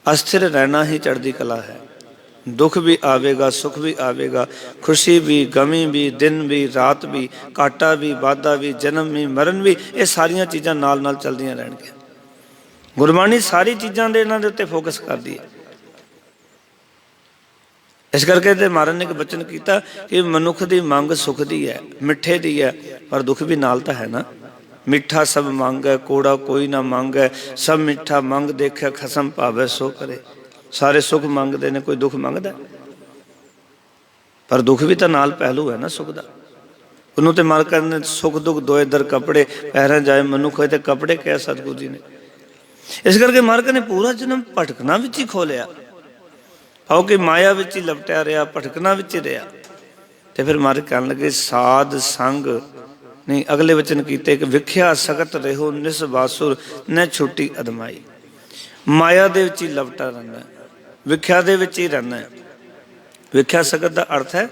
ਅਸਥਿਰ ਰਹਿਣਾ ਹੀ ਚੜ੍ਹਦੀ ਕਲਾ ਹੈ। ਦੁੱਖ ਵੀ ਆਵੇਗਾ, ਸੁੱਖ ਵੀ ਆਵੇਗਾ, ਖੁਸ਼ੀ ਵੀ, ਗਮੀ ਵੀ, ਦਿਨ ਵੀ, ਰਾਤ ਵੀ, ਘਾਟਾ ਵੀ, ਵਾਧਾ ਵੀ, ਜਨਮ ਵੀ, ਮਰਨ ਵੀ, ਇਹ ਸਾਰੀਆਂ ਚੀਜ਼ਾਂ ਨਾਲ ਨਾਲ ਚੱਲਦੀਆਂ ਰਹਿਣਗੀਆਂ। ਗੁਰਬਾਣੀ ਸਾਰੀ ਚੀਜ਼ਾਂ ਦੇ ਇਹਨਾਂ ਦੇ ਉੱਤੇ ਫੋਕਸ ਕਰਦੀ ਹੈ। ਇਸ ਕਰਕੇ ਤੇ ਮਹਾਰਾਜ ਨੇ ਇੱਕ ਬਚਨ ਕੀਤਾ ਕਿ ਮਨੁੱਖ ਦੀ ਮੰਗ ਸੁੱਖ ਦੀ ਹੈ, ਮਿੱਠੇ ਦੀ ਹੈ, ਪਰ ਦੁੱਖ ਵੀ ਨਾਲ ਤਾਂ ਹੈ ਨਾ। ਮਿੱਠਾ ਸਭ ਮੰਗ ਹੈ, ਕੋੜਾ ਕੋਈ ਨਾ ਮੰਗ ਹੈ, ਸਭ ਮਿੱਠਾ ਮੰਗ ਦੇਖਿਆ ਖਸਮ ਭਾਵੈ ਸੋ ਕਰੇ। ਸਾਰੇ ਸੁੱਖ ਮੰਗਦੇ ਨੇ, ਕੋਈ ਦੁੱਖ ਮੰਗਦਾ? ਪਰ ਦੁੱਖ ਵੀ ਤਾਂ ਨਾਲ ਪਹਿਲੂ ਹੈ ਨਾ ਸੁੱਖ ਦਾ। ਉਹਨੂੰ ਤੇ ਮਾਰ ਕਹਿੰਦੇ ਸੁੱਖ ਦੁੱਖ ਦੋਏ ਦਰ ਕੱਪੜੇ, ਪਹਿਰਾਂ ਜਾਏ ਮਨੁੱਖ ਹੋਏ ਤੇ ਕੱਪੜੇ ਕਿਹਾ ਸਤਿਗੁਰੂ ਜੀ ਨੇ। ਇਸ ਕਰਕੇ ਮਾਰਕ ਨੇ ਪੂਰਾ ਜਨਮ ਭਟਕਣਾ ਵਿੱਚ ਹੀ ਖੋਲਿਆ, ਆਓ ਕਿ ਮਾਇਆ ਵਿੱਚ ਹੀ ਲਪਟਿਆ ਰਿਹਾ, ਭਟਕਣਾ ਵਿੱਚ ਹੀ ਰਿਹਾ। ਤੇ ਫਿਰ ਮਾਰਕ ਕਹਿਣ ਲੱਗੇ ਸਾਧ ਸੰਗ ਨਹੀਂ, ਅਗਲੇ ਵਚਨ ਕੀਤੇ ਕਿ ਵਿਖਿਆ ਸਖਤ ਰਹੋ ਨਿਸ ਬਾਸੁਰ ਨ ਛੁੱਟੀ ਅਦਮਾਈ। ਮਾਇਆ ਦੇ ਵਿੱਚ ਹੀ ਲਪਟਾ ਰਹਿੰਦਾ, ਵਿਖਿਆ ਦੇ ਵਿੱਚ ਹੀ ਰਹਿੰਦਾ। ਵਿਖਿਆ ਸਖਤ ਦਾ ਅਰਥ ਹੈ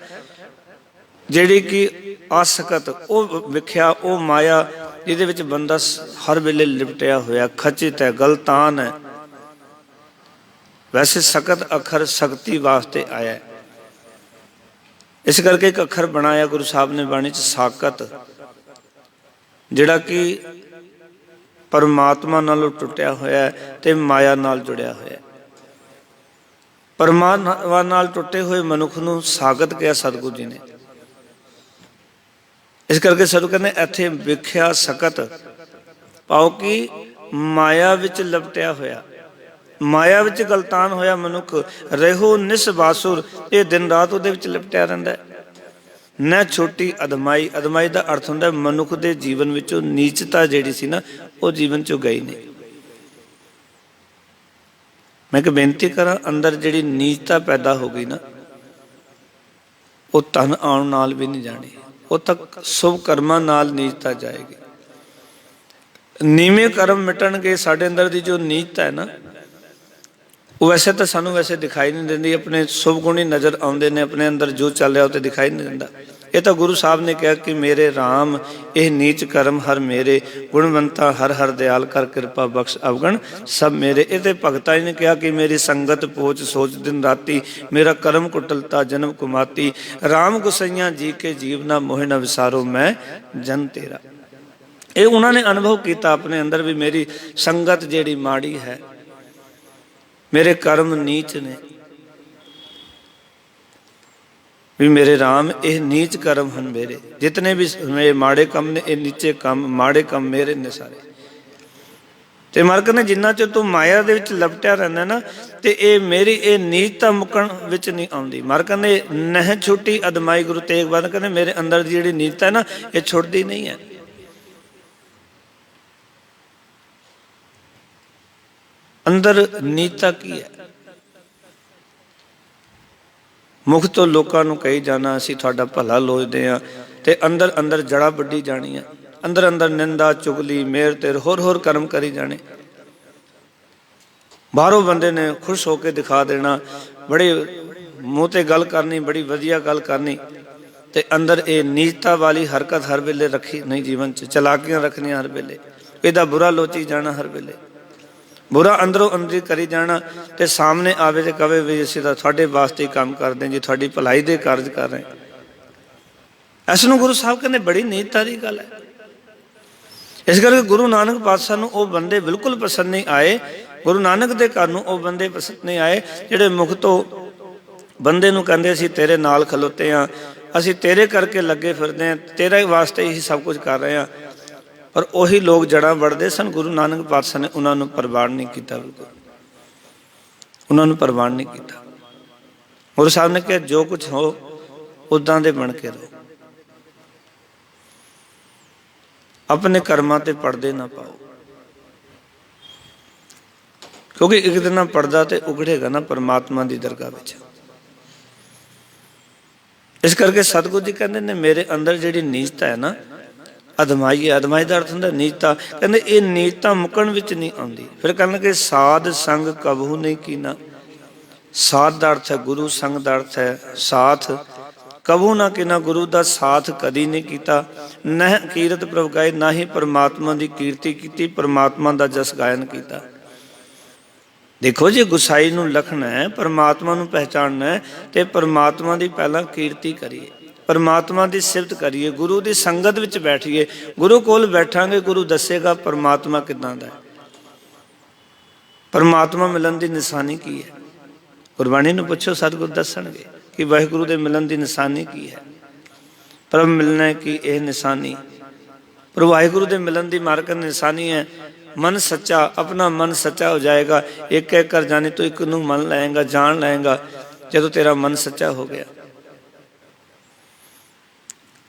ਜਿਹੜੀ ਕਿ ਆਸਕਤ, ਉਹ ਵਿਖਿਆ, ਉਹ ਮਾਇਆ ਜਿਹਦੇ ਵਿੱਚ ਬੰਦਾ ਹਰ ਵੇਲੇ ਲਿਪਟਿਆ ਹੋਇਆ, ਖਚਿਤ ਹੈ, ਗਲਤਾਨ ਹੈ। ਵੈਸੇ ਸਖਤ ਅੱਖਰ ਸਖਤੀ ਵਾਸਤੇ ਆਇਆ, ਇਸ ਕਰਕੇ ਇੱਕ ਅੱਖਰ ਬਣਾਇਆ ਗੁਰੂ ਸਾਹਿਬ ਨੇ ਬਾਣੀ 'ਚ ਸਾਕਤ, ਜਿਹੜਾ ਕਿ ਪਰਮਾਤਮਾ ਨਾਲੋਂ ਟੁੱਟਿਆ ਹੋਇਆ ਤੇ ਮਾਇਆ ਨਾਲ ਜੁੜਿਆ ਹੋਇਆ। ਪਰਮਾਤਮਾ ਨਾਲ ਟੁੱਟੇ ਹੋਏ ਮਨੁੱਖ ਨੂੰ ਸਾਗਤ ਕਿਹਾ ਸਤਿਗੁਰੂ ਜੀ ਨੇ। ਇਸ ਕਰਕੇ ਸਤਿਗੁਰੂ ਕਹਿੰਦੇ ਇੱਥੇ ਵਿਖਿਆ ਸਕਤ ਪਾਓ ਕਿ ਮਾਇਆ ਵਿੱਚ ਲਪਟਿਆ ਹੋਇਆ, ਮਾਇਆ ਵਿੱਚ ਗਲਤਾਨ ਹੋਇਆ ਮਨੁੱਖ ਰਹੋ ਨਿਸ ਬਾਸੁਰ, ਇਹ ਦਿਨ ਰਾਤ ਉਹਦੇ ਵਿੱਚ ਲਿਪਟਿਆ ਰਹਿੰਦਾ। ਨਾ ਛੋਟੀ ਅਦਮਾਈ, ਅਦਮਾਈ ਦਾ ਅਰਥ ਹੁੰਦਾ ਮਨੁੱਖ ਦੇ ਜੀਵਨ ਵਿੱਚੋਂ ਨੀਚਤਾ ਜਿਹੜੀ ਸੀ ਨਾ, ਉਹ ਜੀਵਨ ਚੋਂ ਗਈ ਨਹੀਂ। ਮੈਂ ਕਿ ਬੇਨਤੀ ਕਰਾਂ, ਅੰਦਰ ਜਿਹੜੀ ਨੀਚਤਾ ਪੈਦਾ ਹੋ ਗਈ ਨਾ, ਉਹ ਧਨ ਆਉਣ ਨਾਲ ਵੀ ਨਹੀਂ ਜਾਣੀ, ਉਹ ਤੱਕ ਸ਼ੁਭ ਕਰਮਾਂ ਨਾਲ ਨੀਚਤਾ ਜਾਏਗੀ। ਨੀਵੇਂ ਕਰਮ ਮਿਟਣਗੇ। ਸਾਡੇ ਅੰਦਰ ਦੀ ਜੋ ਨੀਚਤਾ ਹੈ ਨਾ, ਉਹ ਵੈਸੇ ਤਾਂ ਸਾਨੂੰ ਵੈਸੇ ਦਿਖਾਈ ਨਹੀਂ ਦਿੰਦੀ, ਆਪਣੇ ਸ਼ੁਭ ਗੁਣ ਹੀ ਨਜ਼ਰ ਆਉਂਦੇ ਨੇ, ਆਪਣੇ ਅੰਦਰ ਜੋ ਚੱਲ ਰਿਹਾ ਉਹ ਤੇ ਦਿਖਾਈ ਨਹੀਂ ਦਿੰਦਾ। ਇਹ ਤਾਂ ਗੁਰੂ ਸਾਹਿਬ ਨੇ ਕਿਹਾ ਕਿ ਮੇਰੇ ਰਾਮ ਇਹ ਨੀਚ ਕਰਮ ਹਰ ਮੇਰੇ, ਗੁਣਵੰਤਾ ਹਰ ਹਰ ਦਿਆਲ ਕਰ ਕਿਰਪਾ ਬਖਸ਼ ਅਵਗਣ ਸਭ ਮੇਰੇ। ਇਹ ਤੇ ਭਗਤਾਂ ਜੀ ਨੇ ਕਿਹਾ ਕਿ ਮੇਰੀ ਸੰਗਤ ਪੋਚ ਸੋਚ ਦਿਨ ਰਾਤੀ, ਮੇਰਾ ਕਰਮ ਕੁਟਲਤਾ ਜਨਮ ਕੁਮਾਤੀ, ਰਾਮ ਗੁਸਈਆਂ ਜੀ ਕੇ ਜੀਵ ਨਾ ਮੋਹਿ ਨਾ ਵਿਸਾਰੋ ਮੈਂ ਜਨ ਤੇਰਾ। ਇਹ ਉਹਨਾਂ ਨੇ ਅਨੁਭਵ ਕੀਤਾ ਆਪਣੇ ਅੰਦਰ ਵੀ ਮੇਰੀ ਸੰਗਤ ਜਿਹੜੀ ਮਾੜੀ ਹੈ, ਮੇਰੇ ਕਰਮ ਨੀਚ ਨੇ, ਵੀ ਮੇਰੇ ਰਾਮ ਇਹ ਨੀਚ ਕਰਮ ਹਨ ਮੇਰੇ, ਜਿਤਨੇ ਵੀ ਮੇਰੇ ਮਾੜੇ ਕੰਮ ਨੇ ਇਹ ਨੀਚੇ ਕੰਮ, ਮਾੜੇ ਕੰਮ ਮੇਰੇ ਨੇ ਸਾਰੇ। ਤੇ ਮਾਲਕ ਨੇ ਜਿੰਨਾ ਚਿਰ ਤੂੰ ਮਾਇਆ ਦੇ ਵਿੱਚ ਲਪਟਿਆ ਰਹਿੰਦਾ ਨਾ, ਤੇ ਇਹ ਮੇਰੀ ਇਹ ਨੀਚਤਾ ਮੁੱਕਣ ਵਿੱਚ ਨਹੀਂ ਆਉਂਦੀ। ਮਾਲਕ ਨੇ ਨਹਿ ਛੁੱਟੀ ਅਦਮਾਈ, ਗੁਰੂ ਤੇਗ ਬਹਾਦਰ ਕਹਿੰਦੇ ਮੇਰੇ ਅੰਦਰ ਦੀ ਜਿਹੜੀ ਨੀਚਤਾ ਹੈ ਨਾ, ਇਹ ਛੁੱਟਦੀ ਨਹੀਂ ਹੈ। ਅੰਦਰ ਨੀਚਤਾ ਕੀ ਹੈ? ਮੁਖ ਤੋਂ ਲੋਕਾਂ ਨੂੰ ਕਹੀ ਜਾਣਾ ਅਸੀਂ ਤੁਹਾਡਾ ਭਲਾ ਲੋਚਦੇ ਹਾਂ, ਤੇ ਅੰਦਰ ਅੰਦਰ ਜੜਾ ਵੱਢੀ ਜਾਣੀਆਂ, ਅੰਦਰ ਅੰਦਰ ਨਿੰਦਾ ਚੁਗਲੀ ਮੇਰ ਤੇਰ ਹੋਰ ਹੋਰ ਕਰਮ ਕਰੀ ਜਾਣੇ। ਬਾਹਰੋਂ ਬੰਦੇ ਨੇ ਖੁਸ਼ ਹੋ ਕੇ ਦਿਖਾ ਦੇਣਾ, ਬੜੇ ਮੂੰਹ ਤੇ ਗੱਲ ਕਰਨੀ, ਬੜੀ ਵਧੀਆ ਗੱਲ ਕਰਨੀ, ਤੇ ਅੰਦਰ ਇਹ ਨੀਚਤਾ ਵਾਲੀ ਹਰਕਤ ਹਰ ਵੇਲੇ ਰੱਖੀ ਨਹੀਂ ਜੀਵਨ 'ਚ, ਚਲਾਕੀਆਂ ਰੱਖਣੀਆਂ ਹਰ ਵੇਲੇ, ਇਹਦਾ ਬੁਰਾ ਲੋਚੀ ਜਾਣਾ ਹਰ ਵੇਲੇ, ਬੁਰਾ ਅੰਦਰੋਂ ਅੰਦਰੀ ਕਰੀ ਜਾਣਾ, ਤੇ ਸਾਹਮਣੇ ਆਵੇ ਤੇ ਕਵੇ ਵੀ ਅਸੀਂ ਤਾਂ ਤੁਹਾਡੇ ਵਾਸਤੇ ਕੰਮ ਕਰਦੇ ਜੀ, ਤੁਹਾਡੀ ਭਲਾਈ ਦੇ ਕਾਰਜ ਕਰ ਰਹੇ। ਇਸ ਨੂੰ ਗੁਰੂ ਸਾਹਿਬ ਕਹਿੰਦੇ ਬੜੀ ਨੀਚਤਾ ਦੀ ਗੱਲ ਹੈ। ਇਸ ਕਰਕੇ ਗੁਰੂ ਨਾਨਕ ਪਾਤਸ਼ਾਹ ਨੂੰ ਉਹ ਬੰਦੇ ਬਿਲਕੁਲ ਪਸੰਦ ਨਹੀਂ ਆਏ, ਗੁਰੂ ਨਾਨਕ ਦੇ ਘਰ ਨੂੰ ਉਹ ਬੰਦੇ ਪਸੰਦ ਨਹੀਂ ਆਏ ਜਿਹੜੇ ਮੁਖ ਤੋਂ ਬੰਦੇ ਨੂੰ ਕਹਿੰਦੇ ਅਸੀਂ ਤੇਰੇ ਨਾਲ ਖਲੋਤੇ ਹਾਂ, ਅਸੀਂ ਤੇਰੇ ਕਰਕੇ ਲੱਗੇ ਫਿਰਦੇ ਹਾਂ, ਤੇਰੇ ਵਾਸਤੇ ਹੀ ਸਭ ਕੁਝ ਕਰ ਰਹੇ ਹਾਂ। ਪਰ ਉਹੀ ਲੋਕ ਜੜ੍ਹਾਂ ਵੜਦੇ ਸਨ। ਗੁਰੂ ਨਾਨਕ ਪਾਤਸ਼ਾਹ ਨੇ ਉਹਨਾਂ ਨੂੰ ਪ੍ਰਵਾਨ ਨਹੀਂ ਕੀਤਾ, ਬਿਲਕੁਲ ਉਹਨਾਂ ਨੂੰ ਪ੍ਰਵਾਨ ਨਹੀਂ ਕੀਤਾ। ਗੁਰੂ ਸਾਹਿਬ ਨੇ ਕਿਹਾ ਜੋ ਕੁਝ ਹੋ ਉਦਾਂ ਦੇ ਬਣ ਕੇ ਰਹੋ, ਆਪਣੇ ਕਰਮਾਂ ਤੇ ਪਰਦੇ ਨਾ ਪਾਓ। क्योंकि एक दिन ना पड़दा तो उगड़ेगा ना परमात्मा की दरगाह विच। इस करके सतगुरु जी कहते ने मेरे अंदर जिहड़ी नीचता है ना, अदमाई है। अदमाई का अर्थ होंदा नीचता। कहते ये नीचता मुकण विच नहीं आउंदी। फिर कहने कि साध संग कबहू नहीं कीना। साध का अर्थ है गुरु, संग का अर्थ है साथ। कबू ना कीना, गुरु का साथ कदी नहीं किया। न कीरत प्रभ गाए, ना ही परमात्मा की कीर्ति की, परमात्मा का जस गायन किया। देखो जी गुसाई नूं लखना है, परमात्मा नूं पहचानना है, तो परमात्मा की पहला कीर्ति करिए, परमात्मा की सिफत करिए, गुरु की संगत विच बैठिए। गुरु कोल बैठांगे, गुरु दसेगा परमात्मा किदां दा है। परमात्मा मिलन की निशानी की है? गुरबाणी नूं पुछो, सतगुरु दसणगे कि वाहिगुरु दे मिलन की निशानी की है। प्रभ मिलने की यह निशानी, पर वाहिगुरु दे मिलन की मार्ग निशानी है मन सच्चा। अपना मन सच्चा हो जाएगा, एक एक कर जाने तो एक नूं मन लाएगा, जान लाएगा जदों तेरा मन सच्चा हो गया।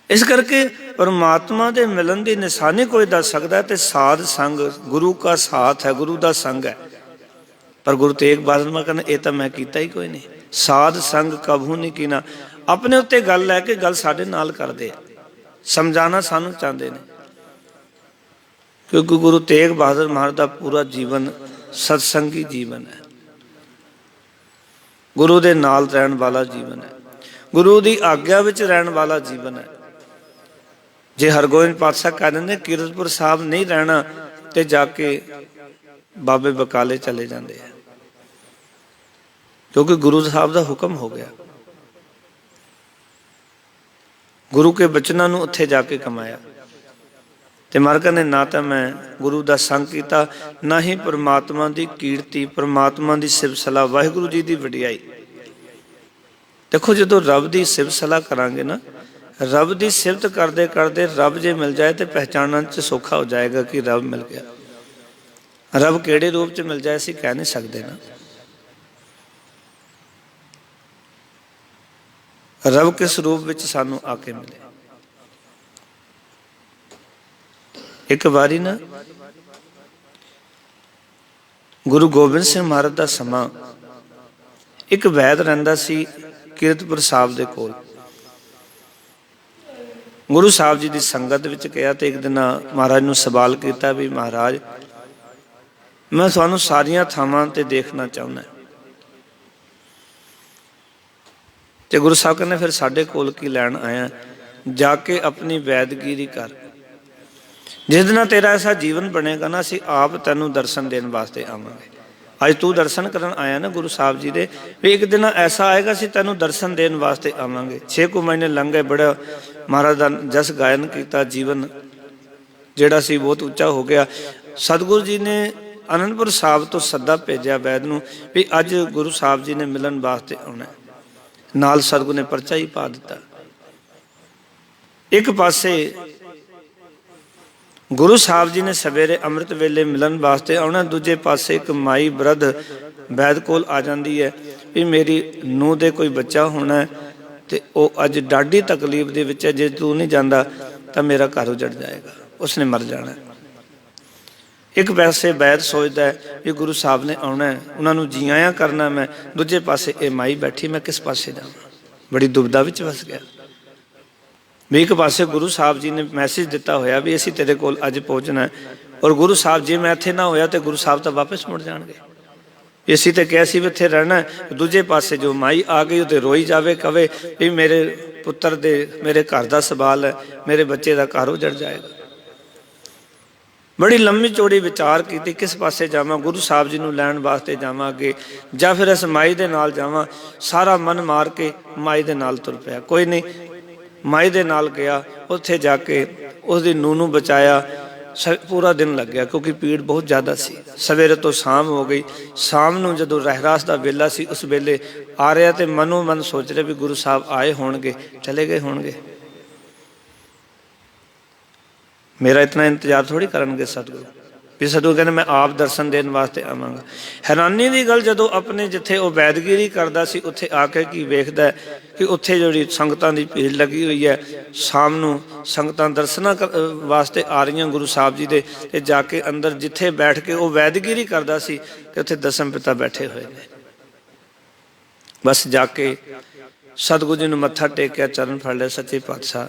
इस करके परमात्मा के मिलन की निशानी कोई दस सकता है तो साध संग, गुरु का साथ है, गुरु का संग है। पर गुरु तेग बहादुर मैं कहना ये तो मैं कीता ही कोई नहीं। साध संग कबहू नहीं कीना। अपने उत्ते गल लैके गल साडे नाल करदे, समझाना सानू चाहते हैं। क्योंकि गुरु तेग बहादुर महाराज का पूरा जीवन सत्संगी जीवन है, गुरु दे नाल रहन वाला जीवन है, गुरु की आग्या विच रहन वाला जीवन है। जे हरगोबिंद पातशाह कह देंगे कीरतपुर साहब नहीं रहना तो जाके बाबे बकाले चले जाते हैं, क्योंकि गुरु साहब का हुक्म हो गया। गुरु के बचनों नूं उत्थे जाके कमाया। तो मार्ग ने ना तो मैं गुरु का संग किया, ना ही परमात्मा की कीर्ति, परमात्मा की सिफत सलाह, वाहिगुरु जी की वडियाई। देखो जो रब की सिफत सलाह करांगे ना, रब की सिफत करते करते रब जे मिल जाए तो पहचानने च सौखा हो जाएगा कि रब मिल गया। रब किहड़े रूप च मिल जाए असीं कह नहीं सकते ना। रब किस रूप में सानू आके मिले। एक बारी ना गुरु गोबिंद सिंह महाराज का समा, एक वैद रहिंदा सी कीरतपुर साहब दे कोल। गुरु साहब जी की संगत विच गया तो एक दिन महाराज नूं सवाल किया भी महाराज मैं तुहानूं सारियां थावां ते देखना चाहुंदा। ते गुरु साहब कहने फिर साडे कोल की लैण आया, जाके अपनी वैदगिरी कर। जिस दिन तेरा ऐसा जीवन बनेगा ना, असीं आप तैनूं दर्शन देने वास्ते आवांगे। अज तू दर्शन करन आया ना गुरु साहब जी दे, भी एक दिन ऐसा आएगा असीं तैनूं दर्शन देने वास्ते आवांगे। 6 कुछ महीने लंघ गए, बड़ा महाराज दा जस गायन किया, जीवन जिहड़ा सी बहुत उच्चा हो गया। सतगुरु जी ने आनंदपुर साहब तो सद्दा भेजा वैद नूं भी अज गुरु साहब जी ने मिलन वास्ते आउणा। नाल सतगुरु ने परचा ही पा दिता। एक पासे गुरु साहब जी ने सवेरे अमृत वेले मिलन वास्ते आउणा, दूजे पासे एक माई बरद वैद कोल आ जाती है भी मेरी नूह दे कोई बच्चा होना है तो वह अज डाढी तकलीफ दे विच है, जे तू नहीं जाता तो मेरा घर उजड़ जाएगा, उसने मर जाना। एक पासे वैद सोचता है भी गुरु साहब ने आना है, उन्होंने जी आया करना मैं, दूजे पासे ये माई बैठी, मैं किस पासे जावां। बड़ी दुविधा विच फस गया। भी एक पासे गुरु साहब जी ने मैसेज दिता होया भी असीं तेरे कोल अज पहुँचना है, और गुरु साहब जी मैं इत्थे ना होया तो गुरु साहब तो वापस मुड़ जाणगे। असीं तो कहा सी भी इत्थे रहना है। दूजे पासे जो माई आ गई तो रोई जावे, कवे भी मेरे पुत्र दे, मेरे घर का सवाल है, मेरे बच्चे का घर उजड़ जाएगा। बड़ी लंबी चौड़ी विचार की किस पासे जावां, गुरु साहब जी नूं लैण वास्ते जावां अगे जां फिर इस माई दे नाल जावां। सारा मन मार के माई दे नाल तुर पिया। कोई नहीं, माई दे नाल गया, उत्थे जाके उसदी नूह नूं बचाया। पूरा दिन लग गया क्योंकि भीड़ बहुत ज़्यादा सी। सवेरे तो शाम हो गई। शाम नूं जदों रहरास का वेला सी, उस वेले आ रहा तो मनो मन सोच रहे भी गुरु साहब आए होणगे, चले गए होणगे, मेरा इतना इंतजार थोड़ी करनगे सतगुरु। ਵੀ ਸਤਿਗੁਰੂ ਕਹਿੰਦੇ ਮੈਂ ਆਪ ਦਰਸ਼ਨ ਦੇਣ ਵਾਸਤੇ ਆਵਾਂਗਾ। ਹੈਰਾਨੀ ਦੀ ਗੱਲ, ਜਦੋਂ ਆਪਣੇ ਜਿੱਥੇ ਉਹ ਵੈਦਗਿਰੀ ਕਰਦਾ ਸੀ ਉੱਥੇ ਆ ਕੇ ਕੀ ਵੇਖਦਾ ਕਿ ਉੱਥੇ ਜਿਹੜੀ ਸੰਗਤਾਂ ਦੀ ਭੀੜ ਲੱਗੀ ਹੋਈ ਹੈ, ਸ਼ਾਮ ਨੂੰ ਸੰਗਤਾਂ ਦਰਸ਼ਨਾਂ ਵਾਸਤੇ ਆ ਰਹੀਆਂ ਗੁਰੂ ਸਾਹਿਬ ਜੀ ਦੇ, ਤੇ ਜਾ ਕੇ ਅੰਦਰ ਜਿੱਥੇ ਬੈਠ ਕੇ ਉਹ ਵੈਦਗਿਰੀ ਕਰਦਾ ਸੀ ਤੇ ਉੱਥੇ ਦਸਮ ਪਿਤਾ ਬੈਠੇ ਹੋਏ ਨੇ। ਬਸ ਜਾ ਕੇ ਸਤਿਗੁਰੂ ਜੀ ਨੂੰ ਮੱਥਾ ਟੇਕਿਆ, ਚਰਨ ਫੜ ਲਿਆ, ਸੱਚੇ ਪਾਤਸ਼ਾਹ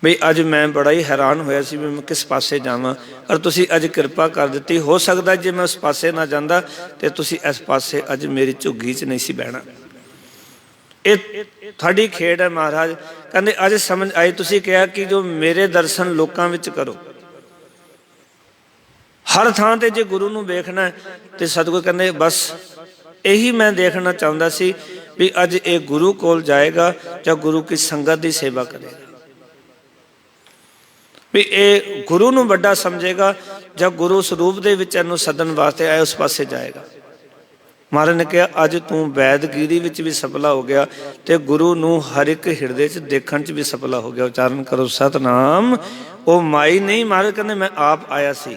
ਬਈ ਅੱਜ ਮੈਂ ਬੜਾ ਹੀ ਹੈਰਾਨ ਹੋਇਆ ਸੀ ਵੀ ਮੈਂ ਕਿਸ ਪਾਸੇ ਜਾਵਾਂ, ਔਰ ਤੁਸੀਂ ਅੱਜ ਕਿਰਪਾ ਕਰ ਦਿੱਤੀ। ਹੋ ਸਕਦਾ ਜੇ ਮੈਂ ਉਸ ਪਾਸੇ ਨਾ ਜਾਂਦਾ ਤੇ ਤੁਸੀਂ ਇਸ ਪਾਸੇ ਅੱਜ ਮੇਰੀ ਝੁੱਗੀ 'ਚ ਨਹੀਂ ਸੀ ਬਹਿਣਾ। ਇਹ ਤੁਹਾਡੀ ਖੇਡ ਹੈ ਮਹਾਰਾਜ। ਕਹਿੰਦੇ ਅੱਜ ਸਮਝ ਆਈ, ਤੁਸੀਂ ਕਿਹਾ ਕਿ ਜੋ ਮੇਰੇ ਦਰਸ਼ਨ ਲੋਕਾਂ ਵਿੱਚ ਕਰੋ। ਹਰ ਥਾਂ ਤੇ ਜੇ ਗੁਰੂ ਨੂੰ ਵੇਖਣਾ ਤੇ ਸਤਿਗੁਰੂ ਕਹਿੰਦੇ ਬਸ ਇਹੀ ਮੈਂ ਦੇਖਣਾ ਚਾਹੁੰਦਾ ਸੀ ਵੀ ਅੱਜ ਇਹ ਗੁਰੂ ਕੋਲ ਜਾਏਗਾ ਜਾਂ ਗੁਰੂ ਕੀ ਸੰਗਤ ਦੀ ਸੇਵਾ ਕਰੇਗਾ, ਵੀ ਇਹ ਗੁਰੂ ਨੂੰ ਵੱਡਾ ਸਮਝੇਗਾ ਜਾਂ ਗੁਰੂ ਸਰੂਪ ਦੇ ਵਿੱਚ ਇਹਨੂੰ ਸੱਦਣ ਵਾਸਤੇ ਆਏ ਉਸ ਪਾਸੇ ਜਾਏਗਾ। ਮਹਾਰਾਜ ਨੇ ਕਿਹਾ ਅੱਜ ਤੂੰ ਵੈਦਗਿਰੀ ਵਿੱਚ ਵੀ ਸਫਲਾ ਹੋ ਗਿਆ ਤੇ ਗੁਰੂ ਨੂੰ ਹਰ ਇੱਕ ਹਿਰਦੇ 'ਚ ਦੇਖਣ 'ਚ ਵੀ ਸਫਲਾ ਹੋ ਗਿਆ। ਉਚਾਰਨ ਕਰੋ ਸਤਨਾਮ। ਉਹ ਮਾਈ ਨਹੀਂ, ਮਹਾਰਾਜ ਕਹਿੰਦੇ ਮੈਂ ਆਪ ਆਇਆ ਸੀ।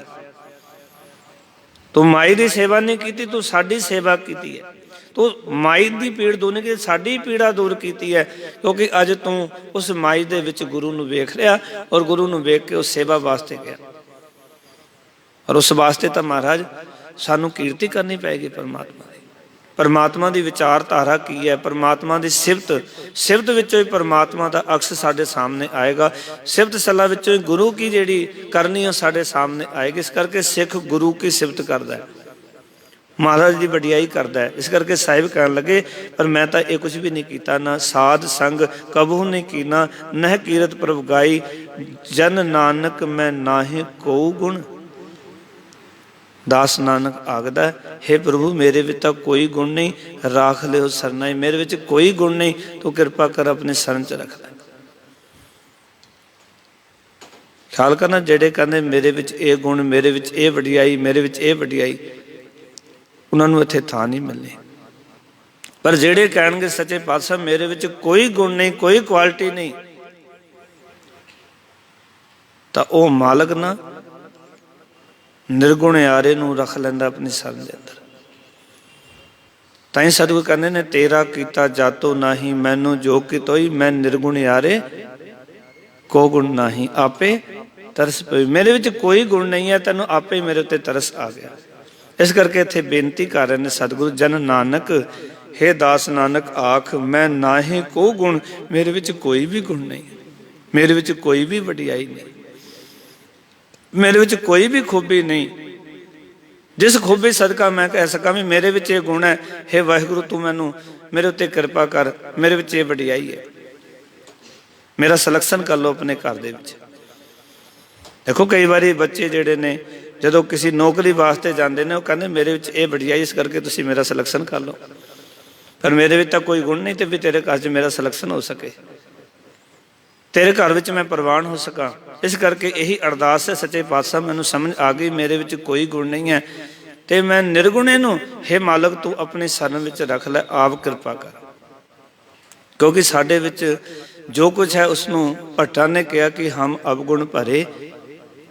ਤੂੰ ਮਾਈ ਦੀ ਸੇਵਾ ਨਹੀਂ ਕੀਤੀ, ਤੂੰ ਸਾਡੀ ਸੇਵਾ ਕੀਤੀ ਹੈ। ਤੂੰ ਮਾਈ ਦੀ ਪੀੜ ਦੂਰ ਨਹੀਂ ਕੀਤੀ, ਸਾਡੀ ਪੀੜਾ ਦੂਰ ਕੀਤੀ ਹੈ, ਕਿਉਂਕਿ ਅੱਜ ਤੂੰ ਉਸ ਮਾਈ ਦੇ ਵਿੱਚ ਗੁਰੂ ਨੂੰ ਵੇਖ ਰਿਹਾ ਔਰ ਗੁਰੂ ਨੂੰ ਵੇਖ ਕੇ ਉਸ ਸੇਵਾ ਵਾਸਤੇ ਗਿਆ। ਔਰ ਉਸ ਵਾਸਤੇ ਤਾਂ ਮਹਾਰਾਜ ਸਾਨੂੰ ਕੀਰਤੀ ਕਰਨੀ ਪਏਗੀ ਪਰਮਾਤਮਾ ਦੀ। ਪਰਮਾਤਮਾ ਦੀ ਵਿਚਾਰਧਾਰਾ ਕੀ ਹੈ, ਪਰਮਾਤਮਾ ਦੀ ਸਿਫਤ ਵਿੱਚੋਂ ਹੀ ਪਰਮਾਤਮਾ ਦਾ ਅਕਸ ਸਾਡੇ ਸਾਹਮਣੇ ਆਏਗਾ। ਸਿਫਤ ਸਲਾਹ ਵਿੱਚੋਂ ਹੀ ਗੁਰੂ ਕੀ ਜਿਹੜੀ ਕਰਨੀ ਉਹ ਸਾਡੇ ਸਾਹਮਣੇ ਆਏਗੀ। ਇਸ ਕਰਕੇ ਸਿੱਖ ਗੁਰੂ ਕੀ ਸਿਫਤ ਕਰਦਾ ਹੈ, ਮਹਾਰਾਜ ਦੀ ਵਡਿਆਈ ਕਰਦਾ ਹੈ। ਇਸ ਕਰਕੇ ਸਾਹਿਬ ਕਹਿਣ ਲੱਗੇ ਪਰ ਮੈਂ ਤਾਂ ਇਹ ਕੁਝ ਵੀ ਨਹੀਂ ਕੀਤਾ, ਨਾ ਸਾਧ ਸੰਗ ਕਬਹੂ ਨਹੀਂ ਕੀਨਾ, ਨਹਿ ਕੀਰਤ ਪ੍ਰਭ ਗਾਈ, ਜਨ ਨਾਨਕ ਮੈਂ ਨਾਹੀ ਕੋ ਗੁਣ। ਦਾਸ ਨਾਨਕ ਆਖਦਾ ਹੇ ਪ੍ਰਭੂ ਮੇਰੇ ਵਿੱਚ ਤਾਂ ਕੋਈ ਗੁਣ ਨਹੀਂ, ਰਾਖ ਲਿਓ ਸਰਨਾਈ। ਮੇਰੇ ਵਿੱਚ ਕੋਈ ਗੁਣ ਨਹੀਂ, ਤੂੰ ਕਿਰਪਾ ਕਰ ਆਪਣੇ ਸ਼ਰਨ 'ਚ ਰੱਖ ਲੈ। ਖਿਆਲ ਕਰਨਾ, ਜਿਹੜੇ ਕਹਿੰਦੇ ਮੇਰੇ ਵਿੱਚ ਇਹ ਗੁਣ, ਮੇਰੇ ਵਿੱਚ ਇਹ ਵਡਿਆਈ, ਮੇਰੇ ਵਿੱਚ ਇਹ ਵਡਿਆਈ, ਉਹਨਾਂ ਨੂੰ ਇੱਥੇ ਥਾਂ ਨਹੀਂ ਮਿਲਣੀ। ਪਰ ਜਿਹੜੇ ਕਹਿਣਗੇ ਸੱਚੇ ਪਾਤਸ਼ਾਹ ਮੇਰੇ ਵਿੱਚ ਕੋਈ ਗੁਣ ਨਹੀਂ, ਕੋਈ ਕੁਆਲਿਟੀ ਨਹੀਂ, ਤਾਂ ਉਹ ਮਾਲਕ ਨਾ ਨਿਰਗੁਣਿਆਰੇ ਨੂੰ ਰੱਖ ਲੈਂਦਾ ਆਪਣੀ ਸ਼ਰਨ ਦੇ ਅੰਦਰ। ਤਾਂ ਹੀ ਸਤਿਗੁਰੂ ਕਹਿੰਦੇ ਨੇ ਤੇਰਾ ਕੀਤਾ ਜਾਤੋ ਨਾਹੀ, ਮੈਨੂੰ ਜੋ ਕਿਤੋਈ, ਮੈਂ ਨਿਰਗੁਣਿਆਰੇ ਕੋ ਗੁਣ ਨਾਹੀ, ਆਪੇ ਤਰਸ ਪਈ। ਮੇਰੇ ਵਿੱਚ ਕੋਈ ਗੁਣ ਨਹੀਂ ਹੈ, ਤੈਨੂੰ ਆਪੇ ਮੇਰੇ ਉੱਤੇ ਤਰਸ ਆ ਗਿਆ। ਇਸ ਕਰਕੇ ਇੱਥੇ ਬੇਨਤੀ ਕਰ ਰਹੇ ਨੇ ਸਤਿਗੁਰੂ, ਜਨ ਨਾਨਕ ਹੇ ਦਾਸ ਨਾਨਕ ਆਖ, ਮੈਂ ਨਾਹੀ ਕੋ ਗੁਣ, ਮੇਰੇ ਵਿੱਚ ਕੋਈ ਵੀ ਗੁਣ ਨਹੀਂ, ਮੇਰੇ ਵਿੱਚ ਕੋਈ ਵੀ ਵਡਿਆਈ ਨਹੀਂ, ਮੇਰੇ ਵਿੱਚ ਕੋਈ ਵੀ ਖੂਬੀ ਨਹੀਂ ਜਿਸ ਖੂਬੀ ਸਦਕਾ ਮੈਂ ਕਹਿ ਸਕਾਂ ਵੀ ਮੇਰੇ ਵਿੱਚ ਇਹ ਗੁਣ ਹੈ। ਹੇ ਵਾਹਿਗੁਰੂ ਤੂੰ ਮੈਨੂੰ ਮੇਰੇ ਉੱਤੇ ਕਿਰਪਾ ਕਰ, ਮੇਰੇ ਵਿੱਚ ਇਹ ਵਡਿਆਈ ਹੈ। ਮੇਰਾ ਸਿਲੈਕਸ਼ਨ ਕਰ ਲਓ ਆਪਣੇ ਘਰ ਦੇ ਵਿੱਚ। ਦੇਖੋ ਕਈ ਵਾਰੀ ਬੱਚੇ ਜਿਹੜੇ ਨੇ ਜਦੋਂ ਕਿਸੇ ਨੌਕਰੀ ਵਾਸਤੇ ਜਾਂਦੇ ਨੇ ਉਹ ਕਹਿੰਦੇ ਮੇਰੇ ਵਿੱਚ ਇਹ ਵਡਿਆਈ, ਇਸ ਕਰਕੇ ਤੁਸੀਂ ਮੇਰਾ ਸਿਲੈਕਸ਼ਨ ਕਰ ਲਓ। ਪਰ ਮੇਰੇ ਵਿੱਚ ਤਾਂ ਕੋਈ ਗੁਣ ਨਹੀਂ ਤੇ ਵੀ ਤੇਰੇ ਘਰ 'ਚ ਮੇਰਾ ਸਿਲੈਕਸ਼ਨ ਹੋ ਸਕੇ, ਤੇਰੇ ਘਰ ਵਿੱਚ ਮੈਂ ਪ੍ਰਵਾਨ ਹੋ ਸਕਾਂ। ਇਸ ਕਰਕੇ ਇਹੀ ਅਰਦਾਸ ਹੈ ਸੱਚੇ ਪਾਤਸ਼ਾਹ ਮੈਨੂੰ ਸਮਝ ਆ ਗਈ ਮੇਰੇ ਵਿੱਚ ਕੋਈ ਗੁਣ ਨਹੀਂ ਹੈ ਤੇ ਮੈਂ ਨਿਰਗੁਣੇ ਨੂੰ ਹੇ ਮਾਲਕ ਤੂੰ ਆਪਣੀ ਸ਼ਰਨ ਵਿੱਚ ਰੱਖ ਲੈ, ਆਪ ਕਿਰਪਾ ਕਰ। ਕਿਉਂਕਿ ਸਾਡੇ ਵਿੱਚ ਜੋ ਕੁਝ ਹੈ ਉਸਨੂੰ ਭੱਟਾਂ ਨੇ ਕਿਹਾ ਕਿ ਹਮ ਅਵਗੁਣ ਭਰੇ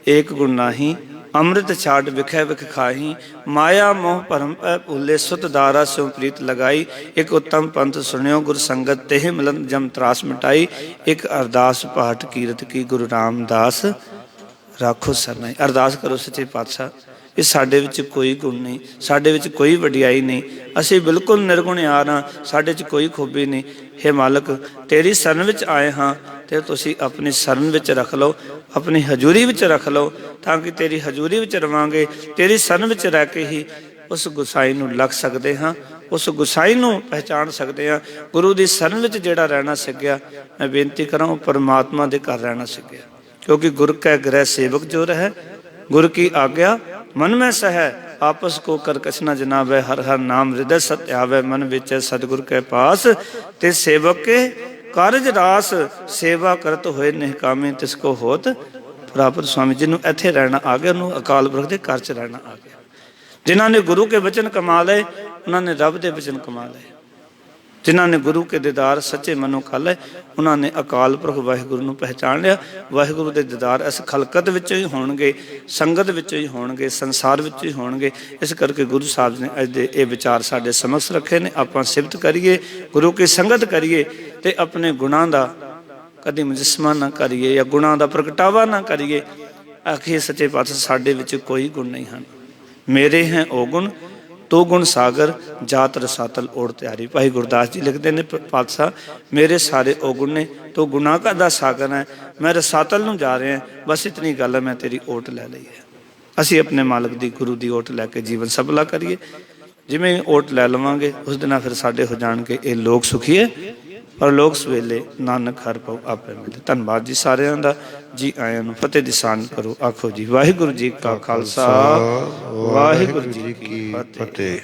ਏਕ ਗੁਣ ਨਾਹੀ, ਅੰਮ੍ਰਿਤ ਛਾੜ ਵਿਖੇ ਵਿਖ ਖਾਹੀ, ਮਾਇਆ ਮੋਹ ਭਰਮ ਪੈ ਭੁੱਲੇ, ਸੁਤ ਦਾਰਾ ਸਿਉ ਪ੍ਰੀਤ ਲਗਾਈ, ਇੱਕ ਉੱਤਮ ਪੰਥ ਸੁਣਿਓ ਗੁਰ ਸੰਗਤ, ਤੇਹ ਮਿਲਨ ਜਮ ਤਰਾਸ ਮਿਟਾਈ, ਇੱਕ ਅਰਦਾਸ ਪਾਠ ਕੀਰਤ ਕੀ, ਗੁਰੂ ਰਾਮਦਾਸ ਰਾਖੋ ਸਰਨਾਈ। ਅਰਦਾਸ ਕਰੋ ਸੱਚੇ ਪਾਤਸ਼ਾਹ ਇਹ ਸਾਡੇ ਵਿੱਚ ਕੋਈ ਗੁਣ ਨਹੀਂ, ਸਾਡੇ ਵਿੱਚ ਕੋਈ ਵਡਿਆਈ ਨਹੀਂ, ਅਸੀਂ ਬਿਲਕੁਲ ਨਿਰਗੁਣਿਆਰ ਹਾਂ, ਸਾਡੇ 'ਚ ਕੋਈ ਖੂਬੀ ਨਹੀਂ। ਹੇ ਮਾਲਕ ਤੇਰੀ ਸ਼ਰਨ ਵਿੱਚ ਆਏ ਹਾਂ ਤੇ ਤੁਸੀਂ ਆਪਣੀ ਸ਼ਰਨ ਵਿੱਚ ਰੱਖ ਲਓ, ਆਪਣੀ ਹਜ਼ੂਰੀ ਵਿੱਚ ਰੱਖ ਲਓ, ਤਾਂ ਕਿ ਤੇਰੀ ਹਜ਼ੂਰੀ ਵਿੱਚ ਰਵਾਂਗੇ, ਤੇਰੀ ਸ਼ਰਨ ਵਿੱਚ ਰਹਿ ਕੇ ਹੀ ਉਸ ਗੁਸਾਈ ਨੂੰ ਲੱਗ ਸਕਦੇ ਹਾਂ, ਉਸ ਗੁਸਾਈ ਨੂੰ ਪਹਿਚਾਣ ਸਕਦੇ ਹਾਂ। ਗੁਰੂ ਦੀ ਸ਼ਰਨ ਵਿੱਚ ਜਿਹੜਾ ਰਹਿਣਾ ਸਿੱਖ ਗਿਆ, ਮੈਂ ਬੇਨਤੀ ਕਰਾਂ ਉਹ ਪਰਮਾਤਮਾ ਦੇ ਘਰ ਰਹਿਣਾ ਸਿੱਖ ਗਿਆ। ਕਿਉਂਕਿ ਗੁਰ ਕੈ ਗ੍ਰਹਿ ਸੇਵਕ ਜੋ ਰਹਿ, ਗੁਰ ਕੀ ਆਗਿਆ ਮਨ ਮੈਂ ਸਹਿ, ਆਪਸ ਕੋ ਕਰ ਕਛ ਨ ਜਨਾਵੈ, ਹਰ ਹਰ ਨਾਮ ਹਿਰਦੈ ਸਤਿ ਆਵੈ, ਮਨ ਵਿੱਚ ਸਤਿਗੁਰ ਕੇ ਪਾਸ, ਤੇ ਸੇਵਕ ਕੇ ਕਾਰਜ ਰਾਸ, ਸੇਵਾ ਕਰਤ ਹੋਏ ਨਿਹਕਾਮੇ, ਤਿਸ ਕੋ ਹੋਤ ਪ੍ਰਾਪਤ। ਸਵਾਮੀ ਜੀ ਨੂੰ ਇੱਥੇ ਰਹਿਣਾ ਆ ਗਿਆ, ਉਹਨੂੰ ਅਕਾਲ ਪੁਰਖ ਦੇ ਘਰ 'ਚ ਰਹਿਣਾ ਆ ਗਿਆ। ਜਿਨ੍ਹਾਂ ਨੇ ਗੁਰੂ ਕੇ ਵਚਨ ਕਮਾ ਲਏ ਉਹਨਾਂ ਨੇ ਰੱਬ ਦੇ ਵਚਨ ਕਮਾ ਲਏ। ਜਿਨ੍ਹਾਂ ਨੇ ਗੁਰੂ ਕੇ ਦੀਦਾਰ ਸੱਚੇ ਮਨੋਂ ਕਰ ਲਏ, ਉਹਨਾਂ ਨੇ ਅਕਾਲ ਪੁਰਖ ਵਾਹਿਗੁਰੂ ਨੂੰ ਪਹਿਚਾਣ ਲਿਆ। ਵਾਹਿਗੁਰੂ ਦੇ ਦੀਦਾਰ ਇਸ ਖਲਕਤ ਵਿੱਚੋਂ ਹੀ ਹੋਣਗੇ, ਸੰਗਤ ਵਿੱਚੋਂ ਹੀ ਹੋਣਗੇ, ਸੰਸਾਰ ਵਿੱਚੋਂ ਹੀ ਹੋਣਗੇ। ਇਸ ਕਰਕੇ ਗੁਰੂ ਸਾਹਿਬ ਨੇ ਅੱਜ ਦੇ ਇਹ ਵਿਚਾਰ ਸਾਡੇ ਸਮਕਸ਼ ਰੱਖੇ ਨੇ। ਆਪਾਂ ਸਿਫਤ ਕਰੀਏ, ਗੁਰੂ ਕੀ ਸੰਗਤ ਕਰੀਏ ਤੇ ਆਪਣੇ ਗੁਣਾਂ ਦਾ ਕਦੇ ਮੁਜੱਸਮਾ ਨਾ ਕਰੀਏ ਜਾਂ ਗੁਣਾਂ ਦਾ ਪ੍ਰਗਟਾਵਾ ਨਾ ਕਰੀਏ। ਆਖੀਏ ਸੱਚੇ ਪਾਤਸ਼ਾਹ ਸਾਡੇ ਵਿੱਚ ਕੋਈ ਗੁਣ ਨਹੀਂ ਹਨ। ਮੇਰੇ ਹੈ ਉਹ ਗੁਣ ਤੋ ਗੁਣ ਸਾਗਰ ਜਾਤ ਰਸਾਤਲ ਓੜ ਤਿਆਰੀ। ਭਾਈ ਗੁਰਦਾਸ ਜੀ ਲਿਖਦੇ ਨੇ, ਪਾਤਸ਼ਾਹ ਮੇਰੇ ਸਾਰੇ ਔਗੁਣ ਨੇ, ਤੋ ਗੁਨਾਹ ਦਾ ਸਾਗਰ ਹੈ, ਮੈਂ ਰਸਾਤਲ ਨੂੰ ਜਾ ਰਿਹਾ, ਬਸ ਇਤਨੀ ਗੱਲ ਹੈ, ਮੈਂ ਤੇਰੀ ਓਟ ਲੈ ਲਈ ਹੈ। ਅਸੀਂ ਆਪਣੇ ਮਾਲਕ ਦੀ, ਗੁਰੂ ਦੀ ਓਟ ਲੈ ਕੇ ਜੀਵਨ ਸਫਲਾ ਕਰੀਏ। ਜਿਵੇਂ ਓਟ ਲੈ ਲਵਾਂਗੇ ਉਸ ਦਿਨ ਫਿਰ ਸਾਡੇ ਹੋ ਜਾਣਗੇ ਇਹ ਲੋਕ ਸੁਖੀਏ, ਪਰ ਲੋਕ ਸਵੇਲੇ ਨਾਨਕ ਹਰ ਪਉ ਆਪੇ ਮਿਲੇ। ਧੰਨਵਾਦ ਜੀ ਸਾਰਿਆਂ ਦਾ। ਜੀ ਆਇਆਂ ਨੂੰ ਫਤਿਹ ਦੀ ਸਾਂਝ ਕਰੋ। ਆਖੋ ਜੀ ਵਾਹਿਗੁਰੂ ਜੀ ਕਾ ਖਾਲਸਾ, ਵਾਹਿਗੁਰੂ ਜੀ ਕੀ ਫਤਿਹ।